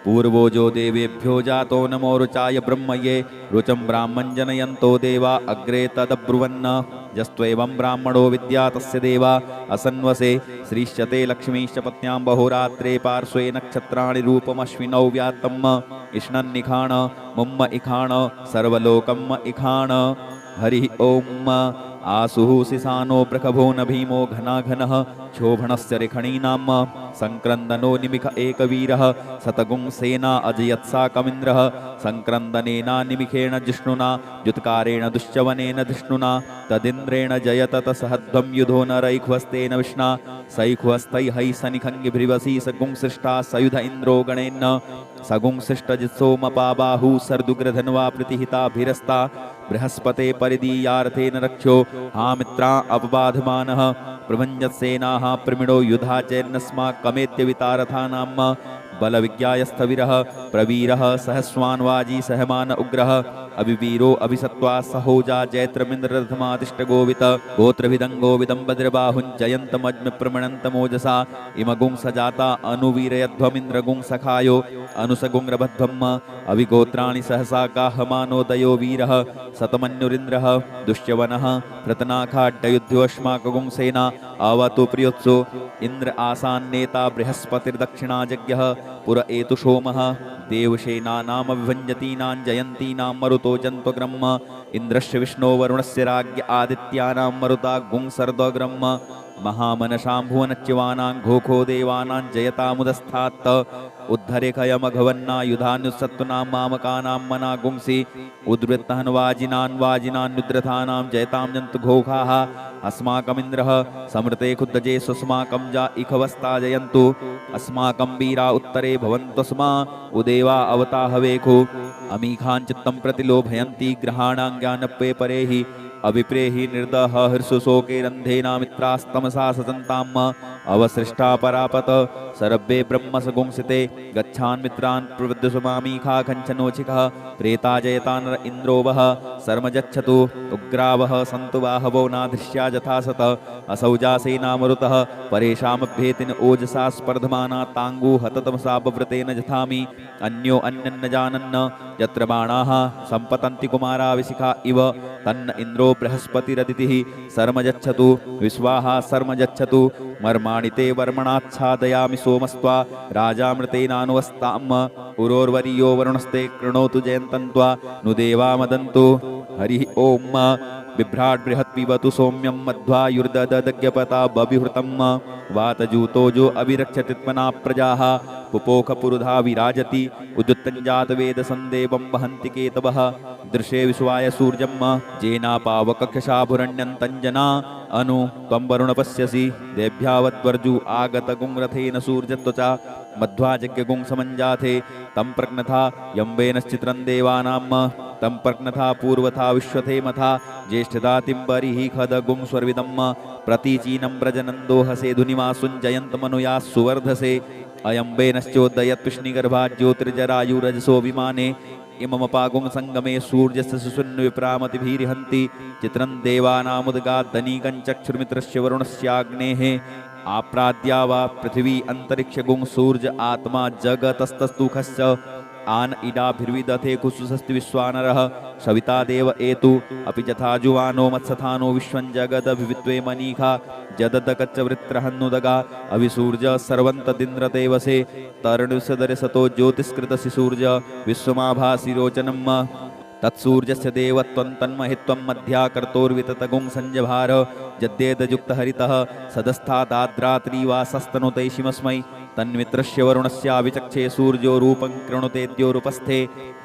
पूर्वो जो देवेभ्यो जातो नमो रुचाय ब्रह्मये रुचं ब्राह्मण जनयन्तो देवा अग्रे तदब्रुवन्न यस्त्वेवं ब्राह्मणो विद्या तस्य देवा असन्वसे श्रीश्चते लक्ष्मीश्च पत्न्यां बहुरात्रे पार्श्वे नक्षत्राणि रूपमश्विनौ व्यात्तम् इष्णन्निखाण मुम्म इखाण सर्वलोकम् इखाण हरि ओम् आसुः सिसानो प्रखभो न भीमो घनाघनः क्षोभणस्य रेखणीनां संक्रन्दनो निमिख एकवीरः शतगुं सेना अजयत्साकमिन्द्रः संक्रन्दनेन निमिखेण जिष्णुना युत्कारेण दुश्चवनेन धिष्णुना तदिन्द्रेण जयत तसहध्वं युधो न रैख्वस्तेन विष्णा सैख्वस्तैः सनिखङ्गिभ्रिवसी सगुं सृष्टा सयुध इन्द्रो गणेन सगुं सृष्टजित्सोमपाबाहु सर्दुग्रधन्वा प्रतिहिताभिरस्ता बृहस्पते परिदीयार्थेन रक्षो हामित्रा अपबाधमानः प्रभञ्जत्सेनाः प्रमिणो युधा चेन्नस्माकमेत्य वितारथानां बलविज्ञायस्थविरः प्रवीरः सहस्वान्वाजी सहमान उग्रः अभिवीरो अभिसत्वा सहोजा जैत्रमिन्द्ररथमातिष्ठगोवित गोत्रभिदङ्गो विदम्बद्रबाहुञ्जयन्तमज्ञ प्रमणन्तमोजसा इमगुं सजाता अनुवीरयध्वमिन्द्रगुं सखायो अनुसगुंरभध्वम् अभिगोत्राणि सहसा गाहमानोदयो वीरः शतमन्युरिन्द्रः दुश्यवनः प्रतनाखाड्डयुध्योऽश्माकगुं सेना आवतु प्रियोत्सो इन्द्र आसान्नेता बृहस्पतिर्दक्षिणाजज्ञः पुर एतु सोमः देवसेनानामभिभञ्जतीनां जयन्तीनां मरुतो जन्त्वग्रह्म इन्द्रस्य विष्णो वरुणस्य राज्ञ आदित्यानां मरुता गुं सर्दग्रह्म महामनसां भुवनच्यवानां घोखो देवानां जयतामुदस्थात् उद्धरेखयमघवन्नायुधान्युत्सत्तूनां मामकानां मना गुंसि उद्वृत्तहन्वाजिनान्वाजिनान्युद्रथानां जयतां जन्तु घोखाः अस्माकमिन्द्रः समृते खुद्दजे स्वस्माकं जा इखवस्ता जयन्तु अस्माकं वीरा उत्तरे भवन्तस्मा उदेवा अवता हवेखु अमीखां चित्तं प्रतिलोभयन्ति ग्रहाणां ज्ञानप्ये परेहि अभिप्रेहि निर्दह हर्षशोके रन्धेनामित्रास्तमसा सतन्ताम् अवसृष्टा परापत सर्वे ब्रह्मसगुंसिते गच्छान् मित्रान् प्रवृद्धसुमामीखा कञ्चनोचिकः प्रेता जयतान् इन्द्रो वः सर्मजच्छतु उग्रावः सन्तु बाहवो नाधृश्या यथा सत असौजासेनामरुतः परेषामभ्येतिन ओजसा स्पर्धमाना ताङ्गू हततमसा बव्रतेन जथामि अन्यो अन्यन्न जानन्न यत्र बाणाः सम्पतन्ति कुमाराविशिखा इव तन्न इन्द्रो बृहस्पतिरदितिः सर्मजच्छतु विश्वाहा सर्मजच्छतु मर्माणि ते वर्मणाच्छादयामि सोमस्त्वा राजामृतेनानुवस्ताम् उरोर्वरीयो वरुणस्ते कृणोतु जयन्तन्त्वा नु देवा मदन्तु हरिः ओम् बिभ्राट् बृहत्पिबतु सौम्यं मध्वायुर्ददज्ञपता बभिहृतं वातजूतोजो अभिरक्षतित्मना प्रजाः पुपोखपुरुधा विराजति उद्युत्तञ्जातवेदसन्देवं वहन्ति केतवः दृशे विश्वाय सूर्यं जेनापावकक्षाभुरण्यन्तञ्जना अनु त्वं वरुण पश्यसि देभ्यावद्वर्जु आगतगुंरथेन सूर्यत्वचा मध्वाजज्ञगुं समञ्जाथे तं प्रज्ञथा यम्बेनश्चित्रं देवानां तं प्रज्ञथा पूर्वथा विश्वथेमथा ज्येष्ठदातिम्बरिः खदगुं स्वर्विदं प्रतीचीनं व्रजनन्दो हसे धुनिमासुञ्जयन्तमनुया सुवर्धसे अयम्बेनश्चोदयत्विष्णिगर्भात् ज्योतिर्जरायुरजसो विमाने इममपागुं संगमे सूर्यस्य सुषुन्विप्रामतिभिर्हन्ति चित्रं देवानामुदगाद्धनीकञ्चक्षुर्मित्रस्य वरुणस्याग्नेः आप्राद्या वा पृथिवी अन्तरिक्षगुं सूर्य आत्मा जगतस्तस्तुखश्च आन इडाभिर्विदथे कुसुसस्ति विश्वानरः सविता देव एतु अपि यथाजुवानो मत्सथानो विश्वं जगदभिवित्वे मनीखा जददकच्चवृत्रहन्नुदगा अभिसूर्य सर्वन्तदिन्द्रतेवसे तरुणसदरसतो ज्योतिष्कृतसि सूर्य विश्वमाभासि रोचनम् तत्सूर्यस्य देवत्वं तन्महित्वं मध्याकर्तोर्विततगुं संजभार यद्येदयुक्तहरितः सदस्तादाद्रात्रिवासस्तनुतैषिमस्मै तन्मित्रस्य वरुणस्याविचक्षे सूर्यो रूपं कृणुतेद्योरुपस्थे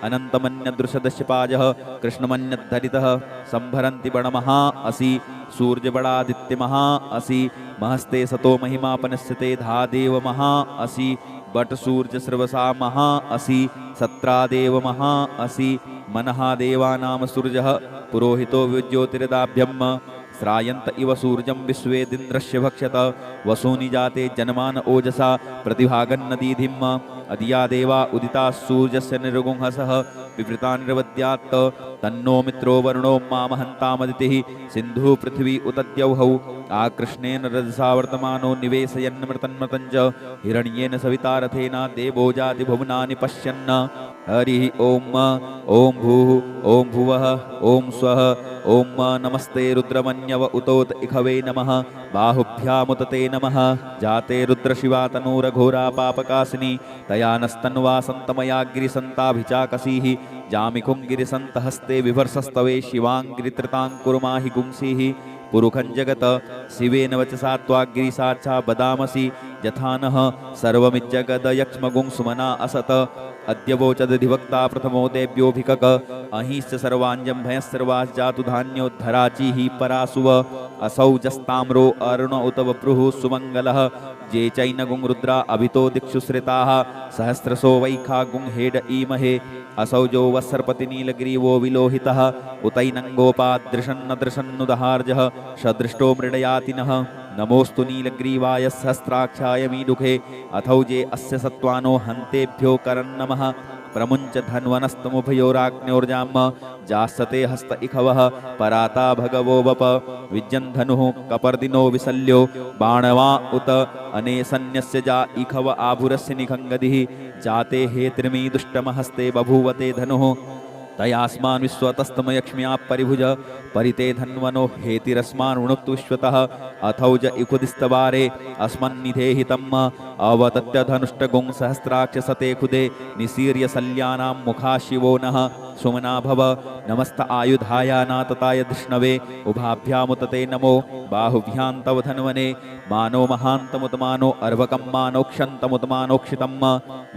अनन्तमन्यदृशदशपाजः कृष्णमन्यद्धरितः संभरन्ति बणमहा असि सूर्यबडादित्यमहा असि महस्ते सतो महिमापनस्यते धादेव महा असि बट सूर्य सर्वसा महा असि सत्रादेव महा असि मनः देवानां सूर्यः पुरोहितो विज्योतिर्दाभ्यम् श्रायन्त इव सूर्यं विश्वेदिन्द्रस्य भक्ष्यत वसूनि जाते जन्मान ओजसा प्रतिभागन्नदीधिम् अधिया देवा उदिता सूर्यस्य निर्गुंहसः विवृता निर्वद्यात् तन्नो मित्रो वरुणो मामहन्तामदितिः सिन्धु पृथ्वी उतद्यौहौ आकृष्णेन रजसा वर्तमानो निवेशयन्मृतन्मृतञ्च हिरण्येन सविता रथेन देवो जाति भुवनानि पश्यन् हरिः ॐ भूः ॐ भुवः ॐ स्वः ॐ नमस्ते रुद्रमन्यव उतोत इखवे नमः बाहुभ्यामुतते नमः जाते रुद्रशिवा तनूरघोरा पापकासिनी तया नस्तन्वा सन्तमया गिरिसन्ताभिचाकसीः जामिकुं गिरिसन्तहस्ते विभर्सस्तवे शिवाङ्गिरित्रताङ्कुर्माहि गुंसीः पुरुखं जगत शिवेन वचसा त्वाग्गिरिसाक्षा बदामसि यथा नः सर्वमिज्जगदयक्ष्मगुं सुमना असत अद्यवोचदधिवक्ता प्रथमो देव्योऽभिकक अहिश्च सर्वाञ्जं भयस्सर्वाश्जातु धान्योद्धराचिः परासुव असौ जस्ताम्रो अरुण उत वप्रुः सुमङ्गलः जे चैनगुं रुद्रा अभितो दिक्षु श्रिताः सहस्रसो वैखा गुं हेड ईमहे असौ जो वत्सर्पतिनीलग्रीवो विलोहितः उतैनङ्गोपादृशन्नदृशन्नुदहार्जः सदृष्टो मृडयातिनः नमोस्तु नीलग्रीवाय सहस्राक्षाय मीडुखे अथौजे अस्य सत्त्वानो हन्तेभ्यो करन्नमः प्रमुञ्च धन्वनस्तमुभयोराग्न्योर्जाम जास्सते हस्त इखवः पराता भगवो वप विज्यन्धनुः कपर्दिनो विसल्यो बाणवा उत अनेसन्यस्य जा इखव आभुरस्य निखङ्गदिः जाते हेत्रिमी दुष्टमहस्ते बभूवते धनुः तयास्मान् विश्वतस्तमयक्ष्म्या परिभुज परिते धन्वनो हेतिरस्मान् वृणुक्तु विश्वतः अथौज इखुदिस्तवारे अस्मन्निधेहितम् अवतत्य धनुष्टगुं सहस्राक्ष सते खुदे निसीर्य सल्यानां मुखा शिवो नः सुमना भव नमस्त आयुधायानातताय धृष्णवे उभाभ्यामुतते नमो बाहुभ्यां तव धन्वने मानो महान्तमुतमानो अर्भकं मानोक्षन्तमुतमानोक्षितम्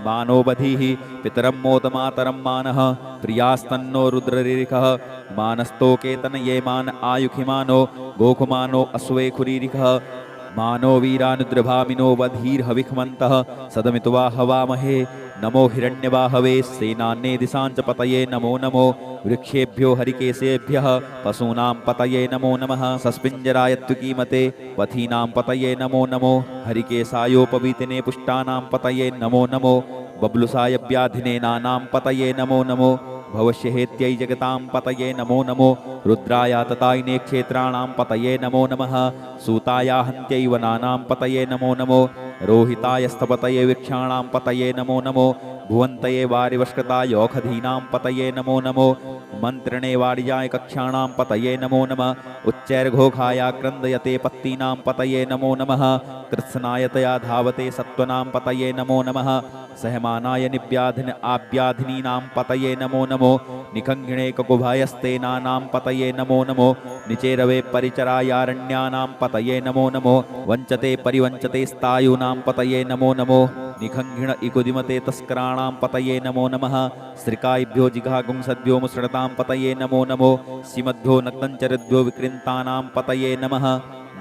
मानो बधीः पितरं मोदमातरं मानः प्रियास्तन्नो रुद्ररिरिखः मानस्तोकेतन ये मान आयुखिमानो गोकुमानो अश्वेखुरीरिखः मानो वीरानुद्रभामिनो वधीर्हविखमन्तः सदमित्वा हवामहे नमो हिरण्यवाहवे सेनान्ये दिशाञ्च पतये नमो नमो वृक्षेभ्यो हरिकेशेभ्यः पशूनां पतये नमो नमः सस्पिञ्जराय त्वकीमते पथीनां पतये नमो नमो हरिकेशायोपवीतिने पुष्टानां पतये नमो नमो बब्लुसाय व्याधिने नानां पतये नमो नमो भवष्यहेत्यै जगतां पतये नमो नमो रुद्राय ततायिने क्षेत्राणां पतये नमो नमः सूताया हन्त्यै वनानां पतये नमो नमो रोहितायस्तपतये वृक्षाणां पतये नमो नमो भुवन्तये वारिवष्कृतायोखधीनां पतये नमो नमो मन्त्रिणे वारिजाय कक्षाणां पतये नमो नमः उच्चैर्घोषाय क्रन्दयते पत्तीनां पतये नमो नमः कृत्स्नायतया धावते सत्त्वनां पतये नमो नमः सहमानाय निव्याधिन आव्याधिनीनां पतये नमो नमो निखङ्गिणे ककुभायस्तेनानां पतये नमो नमो निचेरवे परिचरायारण्यानां पतये नमो नमो वञ्चते परिवञ्चते स्तायूनां पतये नमो नमो निखङ्गिण इकुदिमते तस्कराणां पतये नमो नमः श्रिकायभ्यो जिघागुंसद्भ्यो मुसृणतां पतये नमो नमो सीमद्भ्यो नक्तञ्चरद्भ्यो विकृन्तानां पतये नमः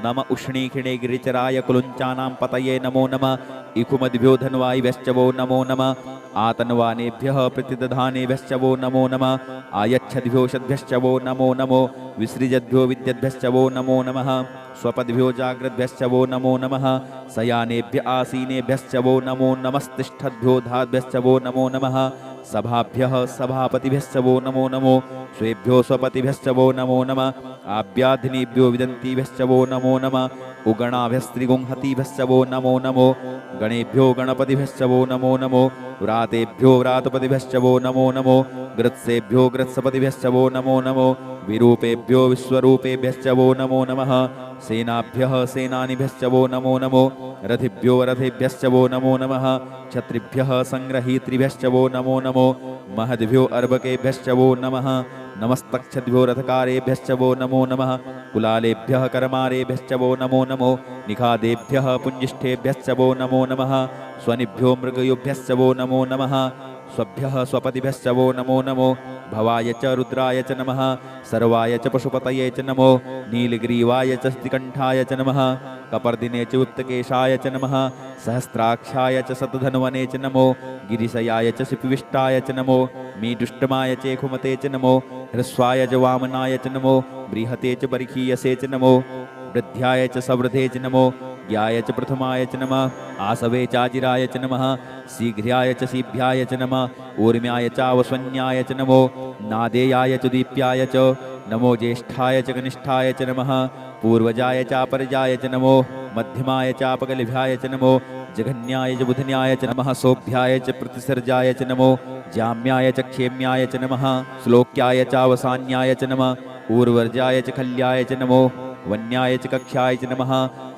नम उष्णीखिणे गिरिचराय कुलुञ्चानां पतये नमो नमः इकुमद्भ्यो धन्वायिभ्यश्च वो नमो नमः आतन्वानेभ्यः प्रतिदधानेभ्यश्च वो नमो नमः आयच्छद्भ्यो षद्भ्यश्च वो नमो नमो विसृजद्भ्यो विद्यद्भ्यश्च वो नमो नमः स्वपद्भ्यो जाग्रद्भ्यश्च वो नमो नमः शयानेभ्य आसीनेभ्यश्च वो नमो नमस्तिष्ठद्भ्यो धाद्भ्यश्च वो नमो नमः सभाभ्यः सभापतिभ्यश्च वो नमो नमो स्वेभ्यो स्वपतिभ्यश्च वो नमो नमः आभ्याधिनीभ्यो विदन्तीभ्यश्च वो नमो नमः उगणाभ्यस्त्रिगुंहतीभ्यश्च वो नमो नमो गणेभ्यो गणपतिभ्यश्च वो नमो नमो व्रातेभ्यो व्रातपतिभ्यश्च वो नमो नमो ग्रत्सेभ्यो ग्रत्सपतिभ्यश्च वो नमो नमो विरूपेभ्यो विश्वरूपेभ्यश्च वो नमो नमः सेनाभ्यः सेनानिभ्यश्च वो नमो नमो रथिभ्यो रथेभ्यश्च वो नमो नमः क्षत्रिभ्यः संग्रहीतृभ्यश्च वो नमो नमो महद्भ्यो अर्भकेभ्यश्च वो नमः नमस्तक्षद्भ्यो रथकारेभ्यश्च वो नमो नमः कुलालेभ्यः करमारेभ्यश्च वो नमो नमो निखादेभ्यः पुञ्जिष्ठेभ्यश्च वो नमो नमः स्वनिभ्यो मृगयोभ्यश्च वो नमो नमः स्वभ्यः स्वपतिभ्यश्च वो नमो नमो भवाय च रुद्राय च नमः सर्वाय च पशुपतये च नमो नीलग्रीवाय च स्थिकण्ठाय च नमः कपर्दिने च विप्तकेशाय च नमः सहस्राक्षाय च शतधन्वने च नमो गिरिशयाय च शिपिविष्टाय च नमो मीदुष्टमाय च खुमते च नमो ह्रस्वाय च वामनाय च नमो बृहते च बर्हीयसे च नमो वृद्ध्याय च सवृधे च नमो ज्ञाय च प्रथमाय च नमः आसवे चाजिराय च नमः शीघ्र्याय च शीभ्याय च नमः ऊर्म्याय चावस्वन्याय च नमो नादेयाय च दीप्याय च नमो ज्येष्ठाय च कनिष्ठाय च नमः पूर्वजाय चापरजाय च नमो मध्यमाय चापगलिभ्याय च नमो जघन्याय च बुधन्याय च नमः सोभ्याय च प्रतिसर्जाय च नमो जाम्याय च क्षेम्याय च नमः श्लोक्याय चावसान्याय च नमः पूर्वर्जाय च खल्याय च नमो वन्याय च कक्ष्याय च नमः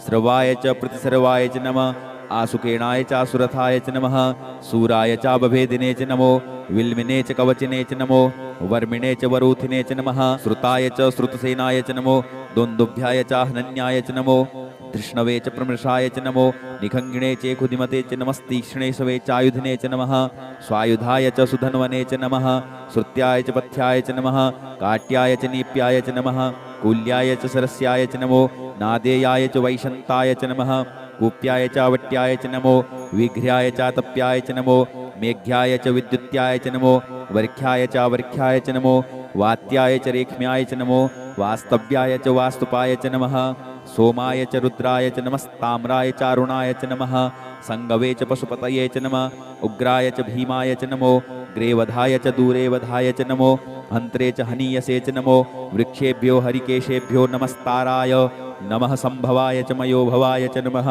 स्रवाय च प्रतिसर्वाय च नमः आसुकेणाय चासुरथाय च नमः सूराय चाबभेदिने च नमो विल्मिने च कवचिने च नमो वर्मिणे च वरूथिने च नमः श्रुताय च श्रुतसेनाय च नमो दोन्दुभ्याय चाहनन्याय च नमो धृष्णवे च प्रमृषाय च नमो निखङ्गिणे च खुदिमते च नमस्तीक्ष्णे शवे चायुधने च नमः स्वायुधाय च सुधन्वने च नमः श्रुत्याय च पथ्याय च नमः काट्याय च नीप्याय च नमः कूल्याय च सरस्याय च नमो नादेयाय च वैशन्ताय च नमः कूप्याय चावट्याय च नमो विघ्र्याय चातप्याय च नमो मेघ्याय च विद्युत्याय च नमो वर्ख्याय चावर्ख्याय च नमो वात्याय च रेक्ष्म्याय च नमो वास्तव्याय च वास्तुपाय च नमः सोमाय च रुद्राय च नमस्ताम्राय चारुणाय च नमः संगवे च पशुपतये च नमः उग्राय च भीमाय च नमो ग्रेवधाय च दूरेवधाय च नमो हन्त्रे च हनीयसे च नमो वृक्षेभ्यो हरिकेशेभ्यो नमस्ताराय नमः संभवाय च मयोभवाय च नमः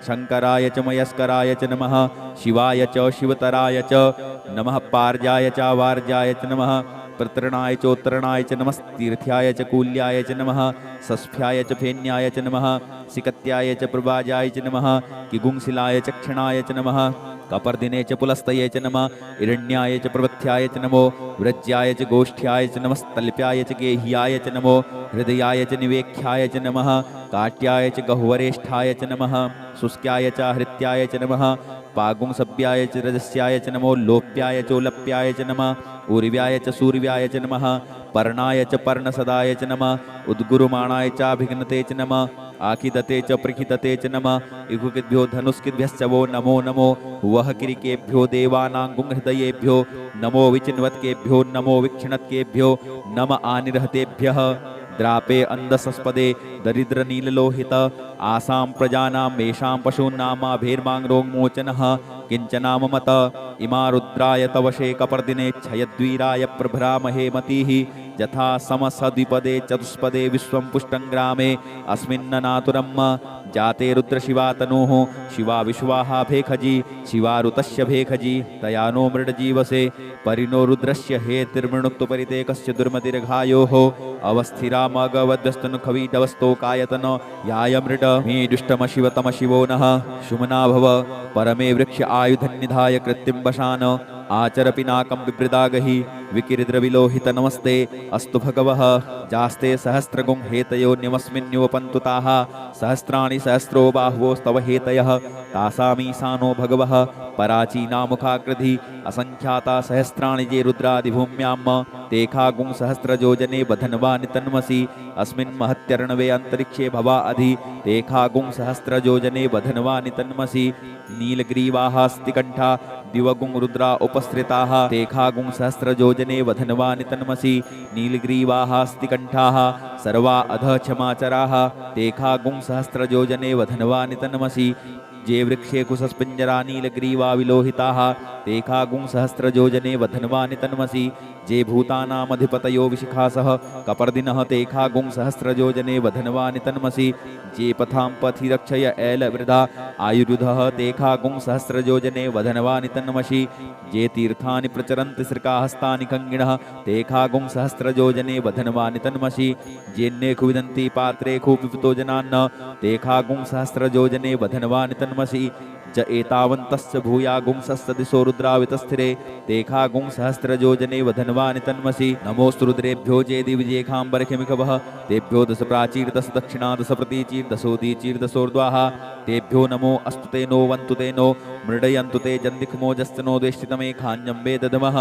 शङ्कराय च मयस्कराय च नमः शिवाय च शिवतराय च नमः पार्जाय च वार्जाय च नमः प्रतरणाय चोत्तरणाय च नमस्तीर्थ्याय च कूल्याय च नमः सस्फ्याय च फेन्याय च नमः सिकत्याय च प्रवाजाय च नमः किगुंसिलाय च क्षणाय च नमः कपर्दिने च पुलस्तये च नमः हिरण्याय च प्रवथ्याय च नमो व्रज्याय च गोष्ठ्याय च नमस्तल्प्याय च गेह्याय च नमो हृदयाय च निवेख्याय च नमः काट्याय च गह्वरेष्ठाय च नमः शुष्क्याय च हृत्याय च नमः पागुंसभ्याय च रजस्याय च नमो लोप्याय चोलप्याय च नमः ऊर्व्याय च सूर्व्याय च नमः पर्णाय च पर्णसदाय च नमः उद्गुरुमाणाय चाभिघ्नते च नमः आखिदते च प्रखिदते च नमः इगुकिद्भ्यो धनुष्किद्भ्यश्च वो नमो नमो वह किरिकेभ्यो देवानां गुंहृदयेभ्यो नमो विचिन्वत्केभ्यो नमो विक्षिणत्केभ्यो नम आनिर्हतेभ्यः द्रापे अंधसस्पदे दरिद्र नीललोहित आसां प्रजानां मेषां पशूनामाभेर्माङ्रोन्मोचनः किञ्चनाममत इमा रुद्राय तवशे कपर्दिने क्षयद्वीराय प्रभ्रामहे मतिः यथा समसद्विपदे चतुष्पदे विश्वं पुष्टं ग्रामे अस्मिन्ननातुरम् जाते रुद्रशिवा तनोः शिवा विश्वाहा भेखजी शिवारुतस्य भेखजी तया नो मृडजीवसे परिणो रुद्रस्य हेतिर्मृणुक्तुपरितेकस्य दुर्मतिर्घायोः अवस्थिरामगवद्वस्तनुखवीडवस्तोकायतन याय मृड मे दुष्टमशिवतमशिवो नः शुमना भव परमे वृक्ष आयुधन्निधाय कृत्तिं वशान आचर पिनाकं विप्रदागहि विकिरद्रविलोहित नमस्ते अस्तु भगवः जास्ते सहस्रगुं हेतयो न्यमस्मिन्युपन्तु ताः सहस्राणि सहस्रो बाह्वोस्तव हेतयः तासामीशानो भगवः पराचीनामुखाकृधि असंख्याता सहस्राणि जे रुद्रादिभूम्यां तेखागुं सहस्रजोजने बधन्वानि तन्मसि अस्मिन् महत्यर्णवे अन्तरिक्षे भवा अधि तेखागुं सहस्रजोजने बधन्वानि तन्मसि नीलग्रीवाः स्तिकण्ठा दिवगुं रुद्रा उपसृताः तेखागुं सहस्रजोजने वधन्वानि तन्मसि नीलग्रीवाः स्तिकण्ठाः सर्वा अध क्षमाचराः तेखागुं सहस्रजोजने वधन्वानि तन्मसि जे वृक्षे कुशस्पिञ्जरा नीलग्रीवा विलोहिताः ते खागुं सहस्रयोजने वधन्वानि तन्मसि जे भूतानामधिपतयो विशिखासः कपर्दिनः ते खागुं सहस्रयोजने वधन्वानि तन्मसि जे पथां पथि रक्षय ऐलवृधा आयुर्युधः ते खागुं सहस्रयोजने वधन्वानि तन्मसि जे तीर्थानि प्रचरन्ति श्रिकाहस्तानि खङ्गिणः ते खागुं सहस्रयोजने वधन्वानि तन्मसि जेन्नेखु विदन्ति पात्रेखु पिबतो जनान्न ते खागुं सहस्रयोजने वधन्वानि तन्मसि ज एतावन्तस्य भूयागुंसस्य दिशो रुद्रावितस्थिरे ते खागुं सहस्रयोजने वधन्वानि तन्मसि नमोऽस्तु रुद्रेभ्यो जे दिविजेखाम्बरखिमिकवः तेभ्यो दश प्राचीर दश दक्षिणा दश प्रतीचीर दशोदीचीर दशोर्ध्वाः तेभ्यो नमो अस्तु ते नो वन्तु ते नो मृडयन्तु ते जन्दिखमोजस्तनो द्वेष्टितमे खान्यम्बे ददमः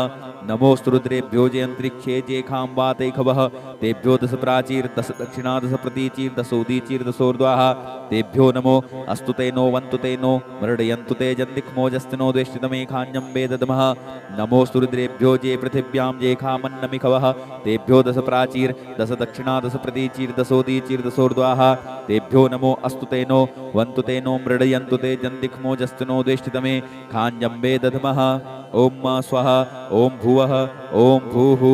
नमोऽस्तु रुद्रेभ्यो जे अन्तरिक्षे जे खाम्बाते खवः तेभ्यो दश प्राचीर दश दक्षिणा दश प्रतीचीर दशोदीचीर दशोर्ध्वाः तेभ्यो नमो अस्तु ते नो वन्तु ते नो मृडयन्तु ते जन्दिखमोजस्तनो द्वेष्टितमे खान्यम्बे ददमः नमोऽस्तु रुद्रेभ्यो जे पृथिव्यां जे खामन्नमिखवः तेभ्यो दश प्राचीर दश दक्षिणा दश प्रतीचीर दशोदीचीर दशोर्ध्वाः तेभ्यो नमो अस्तु ते नो वन्तु ते नो मृडयन्तु ते जन्दिखमोजस्तनो द्वेष्टितमे खान्यम्बे ददमः ॐ स्वः ॐ भुवः ॐ भूः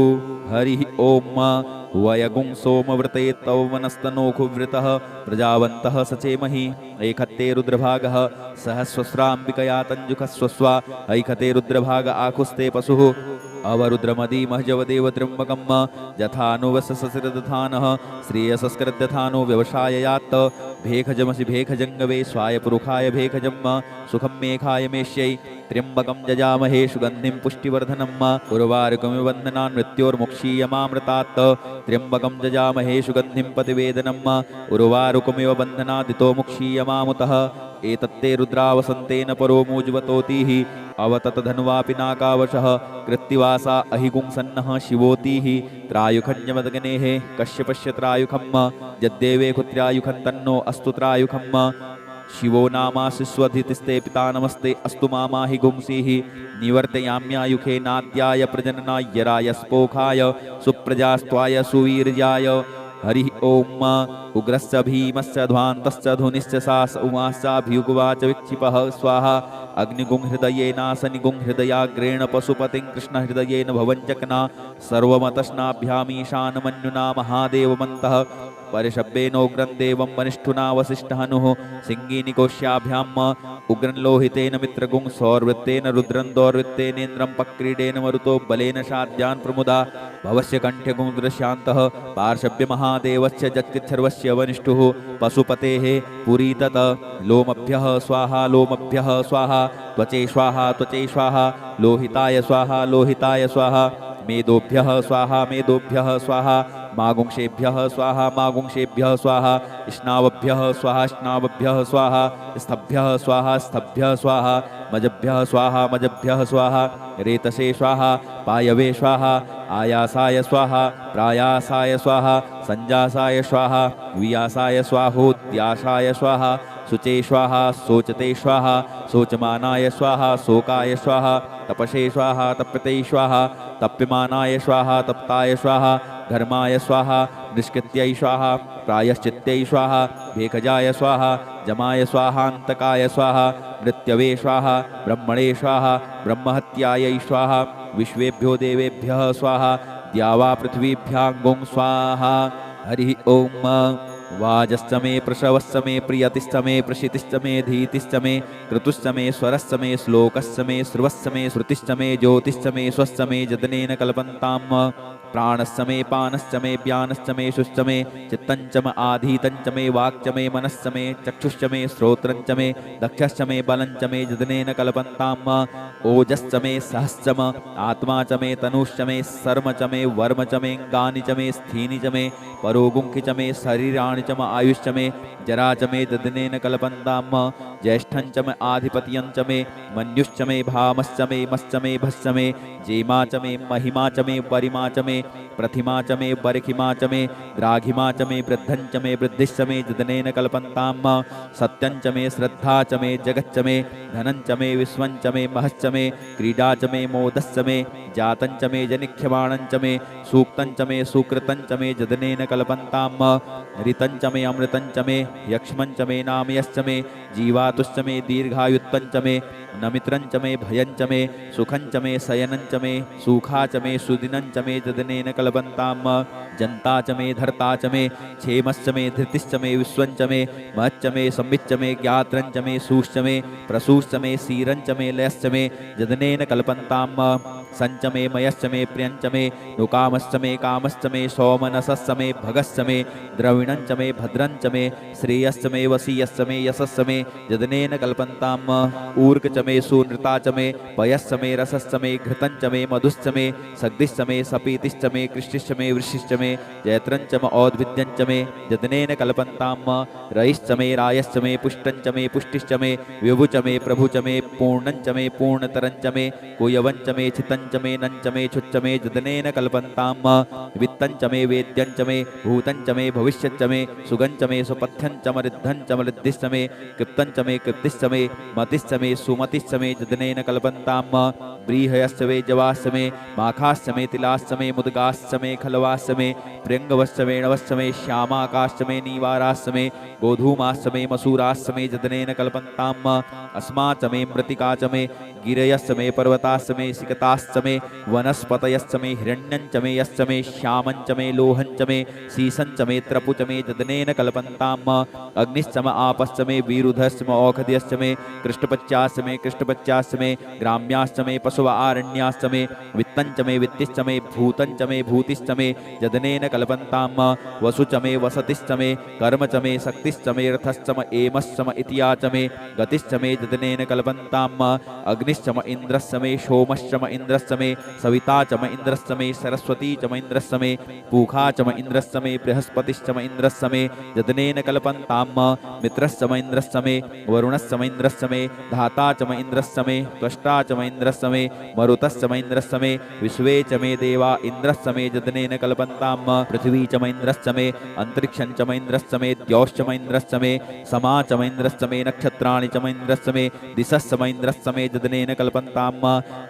हरिः ॐ वयगुं सोमवृते तव वनस्तनोखुवृतः प्रजावन्तः सचेमहि ऐखते रुद्रभागः सहस्वस्राम्बिकया तञ्जुखस्वस्वा ऐखते रुद्रभाग आकुस्ते पशुः अवरुद्रमदीमहजवदेव त्र्यम्बकम् यथानुवसससिरदधानः श्रेयसस्कृत्यथानो व्यवसाययात् भेखजमसि भेखजङ्गवे स्वायपुरुखाय भेखजम् सुखं मेघाय मेष्यै त्र्यम्बकं जजामहे सुगन्धिं पुष्टिवर्धनम् उर्वारुकमिव वन्दनान् मृत्योर्मुक्षीयमामृतात् त्र्यम्बकं जजामहे सुगन्धिं पतिवेदनम् उर्वारुकमिव बन्धनादितो मुक्षीयमामुतः एतत्ते रुद्रावसन्तेन परो मूज्वतोतिः अवततधन्वापि नाकावशः कृत्तिवासा अहिगुंसन्नः शिवोतिः त्रायुखञ्जमदगनेः कश्यपश्य त्रायुखम् यद्देवे कुत्र्यायुखं तन्नो अस्तु त्रायुखम् शिवो नामाशिस्वधितिस्ते पिता नमस्ते अस्तु मामाहि गुंसीः निवर्तयाम्यायुखे नाद्याय प्रजननाय रायस्पोखाय सुप्रजास्त्वाय सुवीर्याय हरिः ॐ उग्रस्य भीमस्य ध्वान्तश्च धुनिश्च सास उमाश्चाभ्युगवाच विक्षिपः स्वाहा अग्निगुं हृदयेनासनिगुं हृदयाग्रेण पशुपतिं कृष्णहृदयेन भवञ्चकना सर्वमतश्नाभ्यामीशानमन्युना महादेवमन्तः परिशब्देनोग्रं देवं वनिष्ठुना वसिष्ठहनुः सिङ्गीनिकोश्याभ्याम् उग्रं लोहितेन मित्रगुं सौर्वृत्तेन रुद्रं दौर्वृत्तेनेन्द्रं पक्रीडेन मरुतो बलेन शाद्यान् प्रमुदा भवस्य कण्ठ्यगुं दृश्यान्तः पार्श्व्यमहादेवस्य जत्किच्छर्वस्य वनिष्ठुः पशुपतेः पुरीतत लोमभ्यः स्वाहा लोमभ्यः स्वाहा त्वचे स्वाहा लोहिताय स्वाहा मेदोभ्यः स्वाहा स्वाहा मागुंशेभ्यः स्वाहा स्नावभ्यः स्वाहा स्तभ्यः स्वाहा मजभ्यः स्वाहा रेतसे स्वाहा पायवे स्वाहा आयासाय स्वाहा प्रायासाय स्वाहा संजासाय स्वाहा वियासाय स्वाहोद्यासाय स्वाहा शुचे स्वाहा शोचते स्वाहा शोचमानाय स्वाहा शोकाय स्वाहा तपसे स्वाहा तप्यते स्वाहा तप्यमानाय स्वाहा तप्ताय स्वाहा धर्माय स्वाहा निष्कृत्यै स्वाहा प्रायश्चित्यै स्वाहा भेखजाय स्वाहा जमाय स्वाहान्तकाय स्वाहा मृत्यवे स्वाहा ब्रह्मणे स्वाहा ब्रह्महत्यायै स्वाहा विश्वेभ्यो देवेभ्यः स्वाहा द्यावा पृथ्वीभ्याङ्गुं स्वाहा हरिः ॐ वाजश्च मे प्रशवश्च मे प्रियतिश्च मे प्रशितिश्च मे धीतिश्च मे क्रतुश्च मे स्वरश्च मे श्लोकश्च मे श्रुवश्च मे श्रुतिश्च मे ज्योतिश्च मे स्वश्च मे जदनेन कल्पन्ताम् प्राणश्च मे पानश्च मे व्यानश्च मे शुश्च मे चित्तञ्च मे आधीतञ्च मे वाक्च मे मनश्च मे चक्षुश्च मे श्रोत्रञ्च मे दक्षश्च मे बलञ्च मे जदनेन कल्पन्ताम् ओजश्च मे सहश्च मे आत्मा च मे तनुश्च मे सर्म च मे वर्म च मे अङ्गानि च मे स्थीनि च मे परोगुंखि च मे शरीराणि च मे आयुश्च मे जरा च मे ददनेन कल्पन्ताम् ज्येष्ठञ्च मे आधिपत्यञ्च मे मन्युश्च मे भामश्च मे मश्च मे भश्च मे जेमा च मे महिमा च मे परिमा च मे मे प्रथिमा च मे बर्हिमा च मे द्राघिमा च मे वृद्धं च मे वृद्धिश्च मे जदनेन कल्पन्तां सत्यं च मे श्रद्धा च मे जगच्च मे धनं च मे विश्वं च मे महश्च मे क्रीडा च मे मोदश्च मे जातं च मे जनिख्यमाणं च मे सूक्तं च मे सुकृतं च मे जदनेन कल्पन्तां ऋतं च मे अमृतं च मे यक्ष्मं च मे नामयश्च मे जीवातुश्च मे दीर्घायुत्तं च मे नमित्रं च मे भयं च मे सुखं च मे शयनं च मे सुखा च मे सुदिनं च मे जदनेन कल्पन्तां जन्ता च मे धर्ता च मे क्षेमश्च मे धृतिश्च मे विश्वं च मे महच्च मे संविच्च मे ज्ञात्रं च मे सूश्च मे प्रसूश्च मे सीरं च मे लयश्च मे जदनेन कल्पन्तां संच मे मयश्च मे प्रियंच मे नुकामश्च मे कामश्च मे सौमनसश्च मे भगश्च मे द्रविणं च मे भद्रं च मे श्रेयश्च मे वसीयश्च मे यशश्च मे जदनेन कल्पन्तां ऊर्क च मे सूनृता च मे पयश्च मे रसश्च मे घृतं च मे मधुश्च मे सग्दिश्च मे सपीतिश्च मे कृष्टिश्च मे वृषिश्च मे जयत्रं च मे औद्भिद्यं च मे जदनेन कल्पन्तां रयिश्च मे रायश्च मे पुष्टं च मे पुष्टिश्च मे विभु च मे प्रभु च मे पूर्णं च मे पूर्णतरं च मे कुयवं च मे चितं च मे नं च मे छुच्च मे जदनेन कल्पन्तां वित्तं च मे वेद्यं च मे भूतं च मे भविष्यच्च मे सुगं च मे सुपथ्यं च मृद्धं च मृद्धिश्च मे कृप्तं च मे कृप्तिश्च मे मतिश्च मे सुमतिश्च मे जदनेन कल्पन्तां व्रीहयश्च मे जवाश्च मे माखाश्च मे तिलाश्च मे मुदगाश्च मे खलवाश्च मे प्रियङ्गवश्च मे णवश्च मे श्यामाकाश्च मे नीवाराश्च मे गोधूमाश्च मे मसूराश्च मे जदनेन कल्पन्तां अस्मा च मे मृत्तिका च मे गिरयश्च मे पर्वताश्च मे सिकताश्च मे वनस्पतयश्च मे हिरण्यं च मे यश्च मे श्यामं च मे लोहं च मे शीशं च मे त्रपु च मे जदनेन कल्पन्तां अग्निश्च मे आपश्च मे वीरुधश्च मे औषधयश्च मे कृष्टपच्याश्च मे कृष्टपच्याश्च मे ग्राम्याश्च मे पशुव आरण्याश्च मे वित्तं च मे वित्तिश्च मे भूतं च मे भूतिश्च मे जदनेन कल्पन्तां वसु च मे वसतिश्च मे कर्म च मे शक्तिश्च मे रथश्च मे एमश्च मे इतिया च मे गतिश्च मे जदनेन कल्पन्तां अग्निश्च मे इन्द्रश्च मे सोमश्च मे इन्द्रश्च मे सविता च मे इन्द्रश्च मे सरस्वती च मे इन्द्रश्च मे पूखा च मे इन्द्रश्च मे बृहस्पतिश्च मे इन्द्रश्च मे जदनेन कल्पन्तां मित्रश्च मे इन्द्रश्च मे वरुणश्च मे इन्द्रश्च मे धाता च मे इन्द्रश्च मे त्वष्टा च मे इन्द्रश्च मे मरुतश्च मे इन्द्रश्च मे विश्वे च मे देवा इन्द्रश्च मे जदनेन कल्पन्तां पृथिवी च मे इन्द्रश्च मे अंतरिक्षं च मे इन्द्रश्च मे द्यौश्च मे इन्द्रश्च मे समा च मे इन्द्रश्च मे नक्षत्राणि च मे इन्द्रश्च मे दिशश्च मे इन्द्रश्च मे जदनेन कल्पन्तां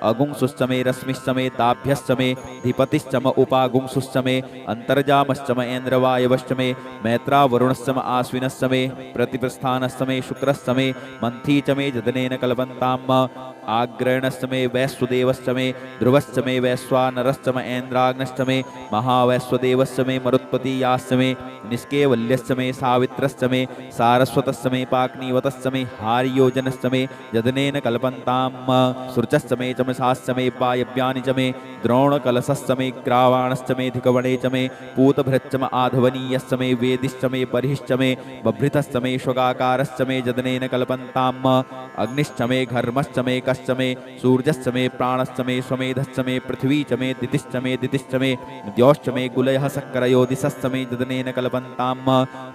अगुंसुश्च मे रश्मिश्च मे ताभ्यश्च मे धिपतिश्च मे उपागुंसुश्च मे अन्तर्जामश्च मे ऐन्द्रवायवश्च मे मैत्रा वरुणश्च मे आश्विनश्च मे प्रतिप्रस्थानश्च मे शुक्रश्च मे मन्थी च मे जदनेन कल्पन्तां आग्रयणश्च मे वैश्वदेवश्च मे ध्रुवश्च मे वैश्वानरश्च मे ऐन्द्राग्नश्च मे महावैश्वदेवश्च मे मरुत्पतीयाश्च मे निष्केवल्यश्च मे सावित्रश्च मे सारस्वतश्च मे पाक्नीवतश्च मे हार्योजनश्च मे जदनेन कल्पन्तां सृचश्च मे चमसाश्च मे वायव्यानि च मे द्रोणकलशश्च मे ग्रावाणश्च मे धिकवणे च मे पूतभृच्च मे आधवनीयश्च मे वेदिश्च मे बर्हिश्च मे बभृतश्च मे श्वगाकारश्च मे जदनेन कल्पन्तां अग्निश्च मे घर्मश्च मे कश्च मे सूर्यश्च मे प्राणश्च मे स्वमेधश्च मे पृथ्वी च मे दितिश्च मे दितिश्च मे द्यौश्च मे गुलयः सक्करयोदिशश्च मे जदनेन कल्पन्तां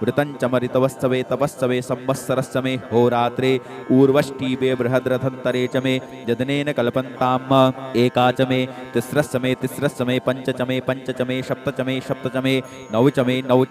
वृतं च मे ऋतवश्च मे तपश्च मे संवत्सरश्च मे होरात्रे ऊर्वष्टिवे बृहद्रथन्तरे च मे जदनेन कल्पन्तां एका च मे तिस्रश्च मे पञ्च च मे पञ्च च मे सप्त च मे सप्त च मे नव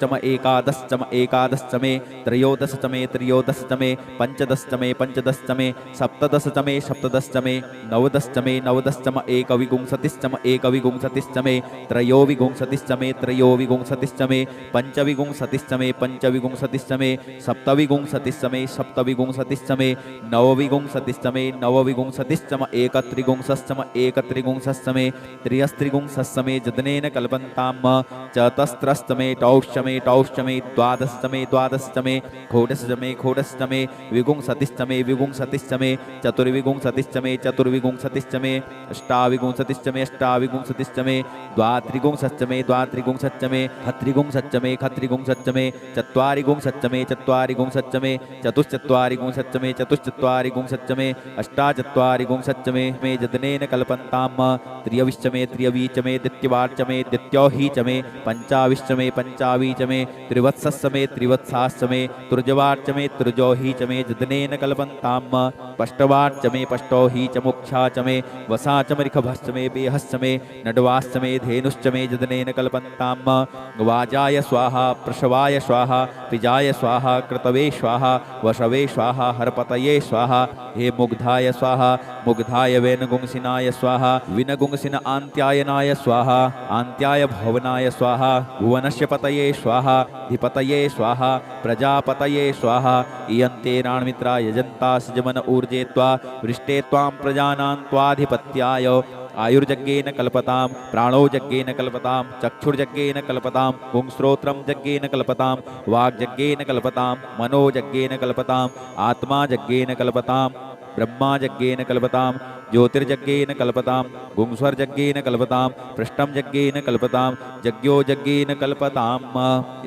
च मे एकादश च मे त्रयोदश च मे त्रयोदश च मे पञ्चदश च मे पञ्चदश च मे सप्तदश च मे सप्तदश च मे नवदश च मे नवदश च मे एकविंशतिश्च मे एकविंशतिश्च मे त्रयोविंशतिश्च मे त्रयोविंशतिश्च मे पञ्चविंशतिश्च मे पञ्चविंशतिश्च मे सप्तविंशतिश्च मे सप्तविंशतिश्च मे नवविंशतिश्च मे नवविंशतिश्च मे एकत्रिंशश्च मे एकत्रिंशश्च मे त्र्यस्त्रिंशश्च मे जदनेन कल्पन्तां चतस्रश्च मे टौश्च मे टौश्च मे द्वादशश्च मे द्वादशश्च मे षोडशश्च मे षोडशश्च मे विंशतिश्च मे विंशतिश्च मे चतुर्विंशतिश्च मे चतुर्विंशतिश्च मे अष्टाविंशतिश्च मे अष्टाविंशतिश्च मे द्वात्रिंशश्च मे द्वात्रिंशश्च मे खत्रिंशश्च मे खत्रिंशश्च मे चत्वारिंशश्च मे चत्वारिंशश्च मे चतुश्चत्वारिंशश्च मे चतुश्चत्वारिंशश्च मे अष्टाचत्वारिंशश्च मे जदनेन कल्पन्तां त्रियविश्च मे त्रियवीच मे दित्यवार्च मे दित्योहीच मे पंचाविश्च मे पंचावीच मे त्रिवत्सस्य मे त्रिवत्साश्च मे तुर्जवार्च मे तुर्जोहीच मे जदनेन कल्पन्ताम् पष्टवार्च मे पष्टोहीच मुक्षा च मे वसा च मरिखभश्च मे बेहश्च मे नडवाश्च मे धेनुश्च मे जदनेन कल्पन्ताम् वाजाय स्वाहा प्रशवाय स्वाहा पिजाय स्वाहा कृतवे स्वाहा वशवे स्वाहा हरपतये स्वाहा हे मुग्धाय स्वाहा मुग्धाय वेनगुंसिनाय स्वाहा विनगुंसिन आन्त्यायनाय स्वाहा आन्त्याय भवनाय स्वाहा भुवनस्य पतये स्वाहा धिपतये स्वाहा प्रजापतये स्वाहा इयन्ते राणमित्रा यजन्ता सजमन ऊर्जे त्वा वृष्टे त्वां प्रजानां त्वाधिपत्याय आयुर्जज्ञेन कल्पतां प्राणो यज्ञेन कल्पतां चक्षुर्यज्ञेन कल्पतां पुंस्रोत्रं यज्ञेन कल्पतां वाग्यज्ञेन कल्पतां मनो यज्ञेन कल्पतां आत्मा यज्ञेन कल्पतां ब्रह्मा यज्ञेन कल्पतां ज्योतिर्यज्ञेन कल्पतां गुंस्वर्यज्ञेन कल्पतां पृष्ठं यज्ञेन कल्पतां यज्ञो यज्ञेन कल्पतां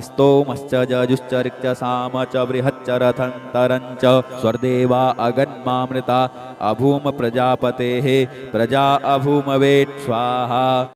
स्तोमश्च जजुश्च ऋक्च साम च बृहच्च रथन्तरञ्च स्वर्देवा अगन्मामृता अभूम प्रजापतेः प्रजा अभूमवेत् स्वाहा।